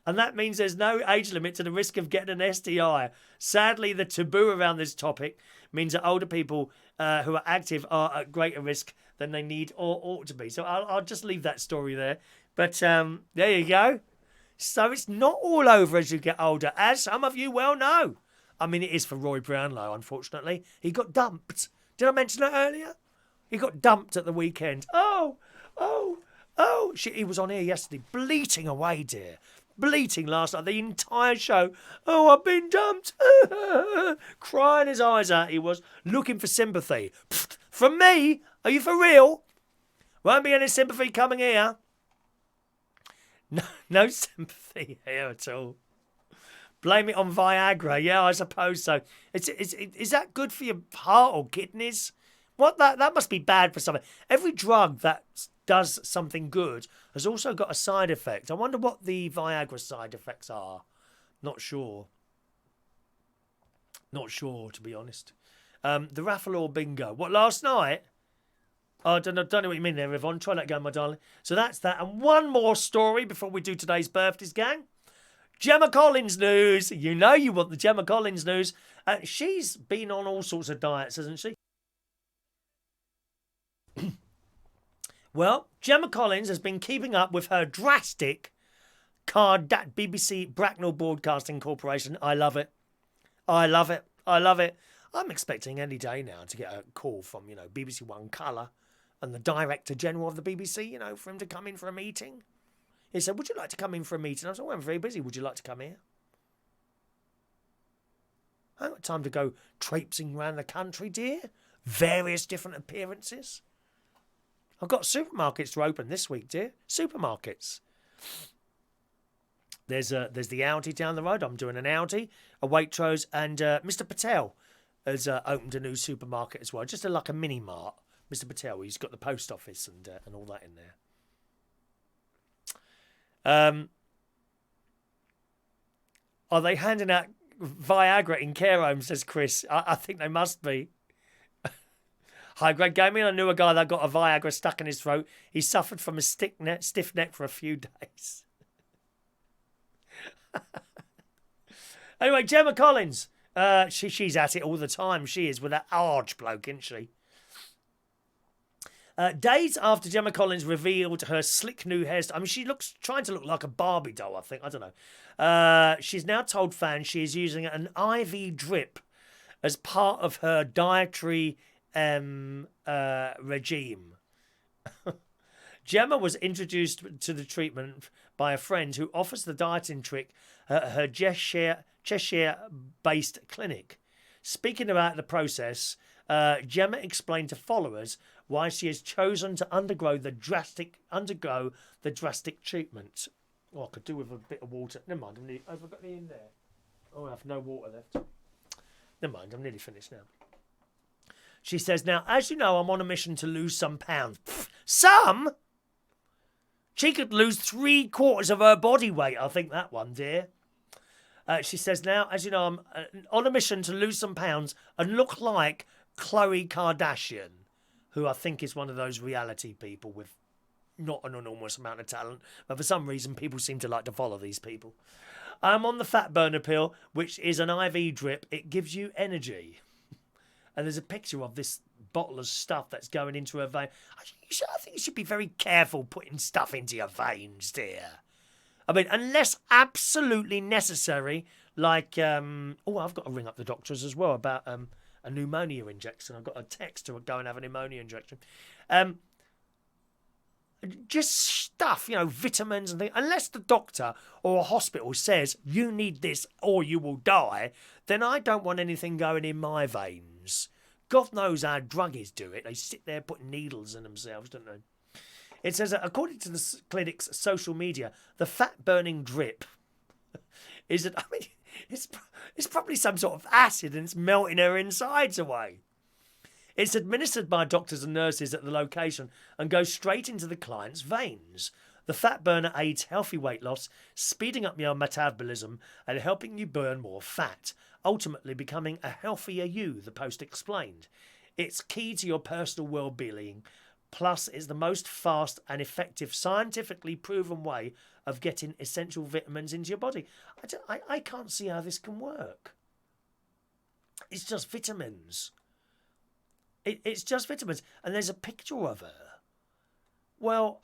And that means there's no age limit to the risk of getting an STI. Sadly, the taboo around this topic means that older people who are active are at greater risk than they need or ought to be. So I'll just leave that story there. But there you go. So it's not all over as you get older, as some of you well know. I mean, it is for Roy Brownlow, unfortunately. He got dumped. Did I mention that earlier? He got dumped at the weekend. He was on here yesterday, bleating away, dear. Bleating last night, the entire show. Oh, I've been dumped. Crying his eyes out, he was, looking for sympathy. Pfft, from me? Are you for real? Won't be any sympathy coming here. No sympathy here at all. Blame it on Viagra. Yeah, I suppose so. Is that good for your heart or kidneys? What that must be bad for something. Every drug that does something good has also got a side effect. I wonder what the Viagra side effects are. Not sure. Not sure, to be honest. The raffle or bingo. What, last night? Oh, I don't know what you mean there, Yvonne. Try that again, my darling. So that's that. And one more story before we do today's birthdays, gang. Gemma Collins news. You know you want the Gemma Collins news. She's been on all sorts of diets, hasn't she? Well, Gemma Collins has been keeping up with her drastic BBC Bracknell Broadcasting Corporation. I love it. I love it. I love it. I'm expecting any day now to get a call from, BBC One Colour and the Director General of the BBC, for him to come in for a meeting. He said, would you like to come in for a meeting? I said, well, I'm very busy. Would you like to come here? I haven't got time to go traipsing around the country, dear. Various different appearances. I've got supermarkets to open this week, dear. Supermarkets. There's the Aldi down the road. I'm doing an Aldi, a Waitrose, and Mr. Patel has opened a new supermarket as well. Just like a mini mart. Mr. Patel, he's got the post office and all that in there. Are they handing out Viagra in care homes, says Chris? I think they must be. Hi, Greg Gaming. I knew a guy that got a Viagra stuck in his throat. He suffered from a stiff neck for a few days. Anyway, Gemma Collins. She's at it all the time. She is with that arch bloke, isn't she? Days after Gemma Collins revealed her slick new hairstyle. I mean, she trying to look like a Barbie doll, I think. I don't know. She's now told fans she is using an IV drip as part of her dietary regime. Gemma was introduced to the treatment by a friend who offers the dieting trick at her Cheshire-based clinic. Speaking about the process, Gemma explained to followers why she has chosen to undergo the drastic treatment. Oh, I could do with a bit of water. Never mind, have I got any in there? Oh, I have no water left. Never mind, I'm nearly finished now. She says, now, as you know, I'm on a mission to lose some pounds. Pfft, some? She could lose 3/4 of her body weight, I think that one, dear. She says, now, as you know, I'm on a mission to lose some pounds and look like Khloe Kardashian, who I think is one of those reality people with not an enormous amount of talent, but for some reason people seem to like to follow these people. I'm on the fat burner pill, which is an IV drip. It gives you energy. And there's a picture of this bottle of stuff that's going into her vein. I think you should be very careful putting stuff into your veins, dear. I mean, unless absolutely necessary, like, I've got to ring up the doctors as well about a pneumonia injection. I've got a text to go and have a pneumonia injection. Just stuff, vitamins and things. Unless the doctor or a hospital says you need this or you will die, then I don't want anything going in my veins. God knows how druggies do it. They sit there putting needles in themselves, don't they? It says, according to the clinic's social media, the fat-burning drip is that, it's probably some sort of acid and it's melting her insides away. It's administered by doctors and nurses at the location and goes straight into the client's veins. The fat burner aids healthy weight loss, speeding up your metabolism and helping you burn more fat, ultimately becoming a healthier you, the Post explained. It's key to your personal well-being, plus it's the most fast and effective, scientifically proven way of getting essential vitamins into your body. I can't see how this can work. It's just vitamins. It's just vitamins. And there's a picture of her. Well,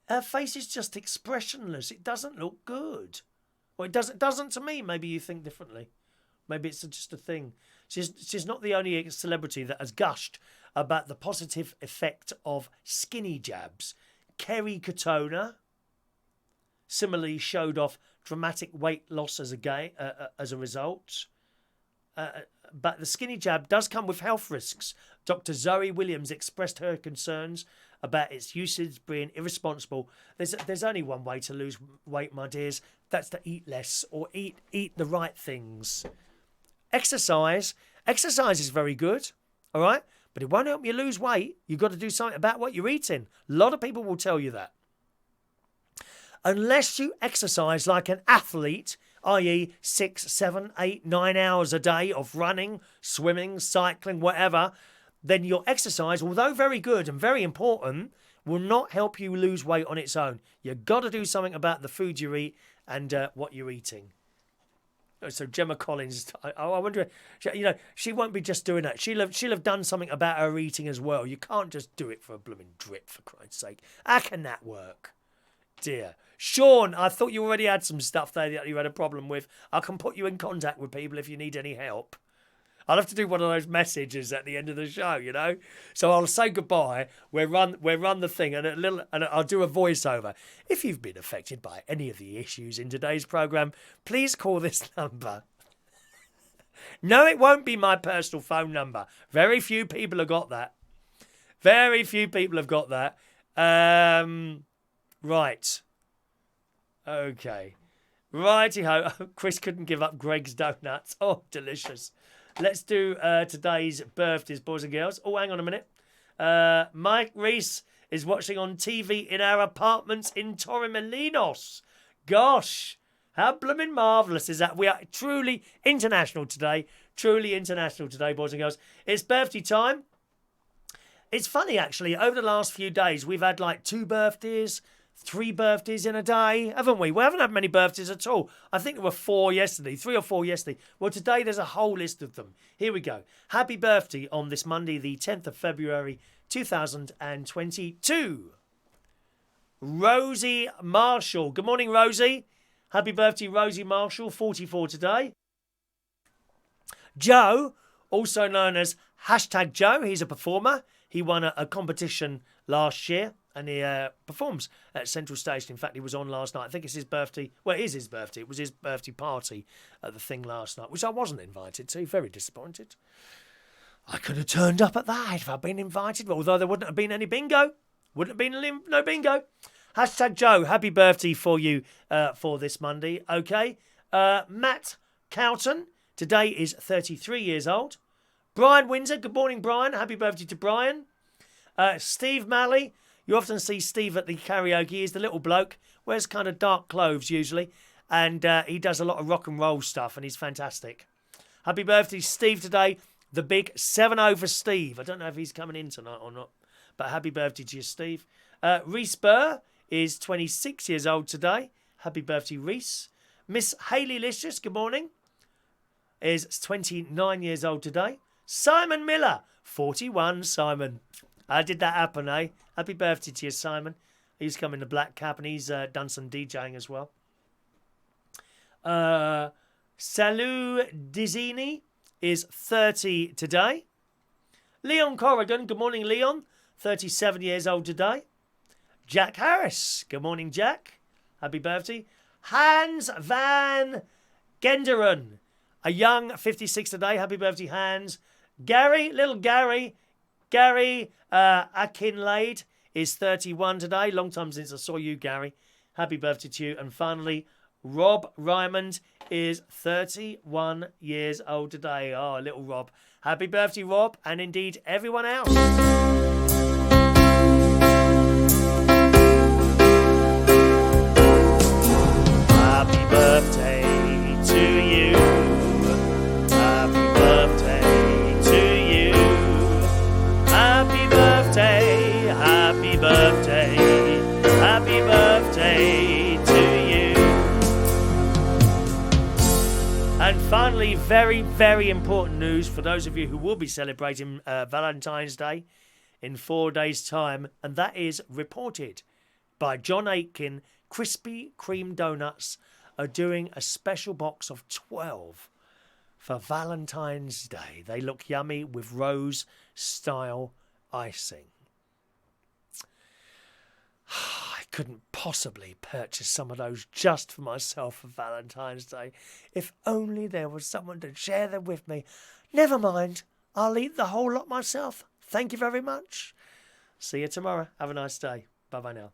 her face is just expressionless. It doesn't look good. Well, it doesn't to me. Maybe you think differently. Maybe it's just a thing. She's not the only celebrity that has gushed about the positive effect of skinny jabs. Kerry Katona similarly showed off dramatic weight loss as a result. But the skinny jab does come with health risks. Dr. Zoe Williams expressed her concerns about its usage being irresponsible. There's only one way to lose weight, my dears. That's to eat less or eat the right things. Exercise. Exercise is very good, all right? But it won't help you lose weight. You've got to do something about what you're eating. A lot of people will tell you that. Unless you exercise like an athlete, i.e. 6, 7, 8, 9 hours a day of running, swimming, cycling, whatever, then your exercise, although very good and very important, will not help you lose weight on its own. You've got to do something about the food you eat and what you're eating. So Gemma Collins, I wonder, she won't be just doing that. She'll have done something about her eating as well. You can't just do it for a blooming drip, for Christ's sake. How can that work? Dear. Sean, I thought you already had some stuff there that you had a problem with. I can put you in contact with people if you need any help. I'll have to do one of those messages at the end of the show, So I'll say goodbye. We'll run the thing, and I'll do a voiceover. If you've been affected by any of the issues in today's programme, please call this number. No, it won't be my personal phone number. Very few people have got that. Very few people have got that. Right. Okay. Righty-ho. Chris couldn't give up Greg's donuts. Oh, delicious. Let's do today's birthdays, boys and girls. Oh, hang on a minute. Mike Reece is watching on TV in our apartments in Torremolinos. Gosh, how blooming marvellous is that? We are truly international today. Truly international today, boys and girls. It's birthday time. It's funny, actually. Over the last few days, we've had like 2 birthdays, 3 birthdays in a day, haven't we? We haven't had many birthdays at all. I think there were 4 yesterday, 3 or 4 yesterday. Well, today there's a whole list of them. Here we go. Happy birthday on this Monday, the 10th of February, 2022. Rosie Marshall. Good morning, Rosie. Happy birthday, Rosie Marshall, 44 today. Joe, also known as Hashtag Joe, he's a performer. He won a competition last year. And he performs at Central Station. In fact, he was on last night. I think it's his birthday. Well, it is his birthday. It was his birthday party at the thing last night, which I wasn't invited to. Very disappointed. I could have turned up at that if I'd been invited, although there wouldn't have been any bingo. Wouldn't have been no bingo. Hashtag Joe, happy birthday for you for this Monday. Okay. Matt Cowton, today is 33 years old. Brian Windsor, good morning, Brian. Happy birthday to Brian. Steve Malley. You often see Steve at the karaoke. He's the little bloke, wears kind of dark clothes usually, and he does a lot of rock and roll stuff, and he's fantastic. Happy birthday, Steve, today. The big 7-0 for Steve. I don't know if he's coming in tonight or not, but happy birthday to you, Steve. Reece Burr is 26 years old today. Happy birthday, Reece. Miss Hayley Licious, good morning, is 29 years old today. Simon Miller, 41, Simon. How did that happen, eh? Happy birthday to you, Simon. He's come in the black cap and he's done some DJing as well. Selalu Dizzini is 30 today. Leon Corrigan, good morning, Leon. 37 years old today. Jack Harris, good morning, Jack. Happy birthday. Hans Van Genderen, a young 56 today. Happy birthday, Hans. Garry, little Garry. Garry Akinlaid is 31 today. Long time since I saw you, Garry. Happy birthday to you. And finally, Rob Ryman is 31 years old today. Oh, little Rob. Happy birthday, Rob, and indeed everyone else. Happy birthday to you. Happy birthday to you. Happy birthday, happy birthday, happy birthday to you. And finally, very, very important news for those of you who will be celebrating Valentine's Day in 4 days' time, and that is reported by John Aitken. Krispy Kreme Donuts are doing a special box of 12 for Valentine's Day. They look yummy with rose-style icing. I couldn't possibly purchase some of those just for myself for Valentine's Day. If only there was someone to share them with me. Never mind, I'll eat the whole lot myself. Thank you very much. See you tomorrow. Have a nice day. Bye-bye now.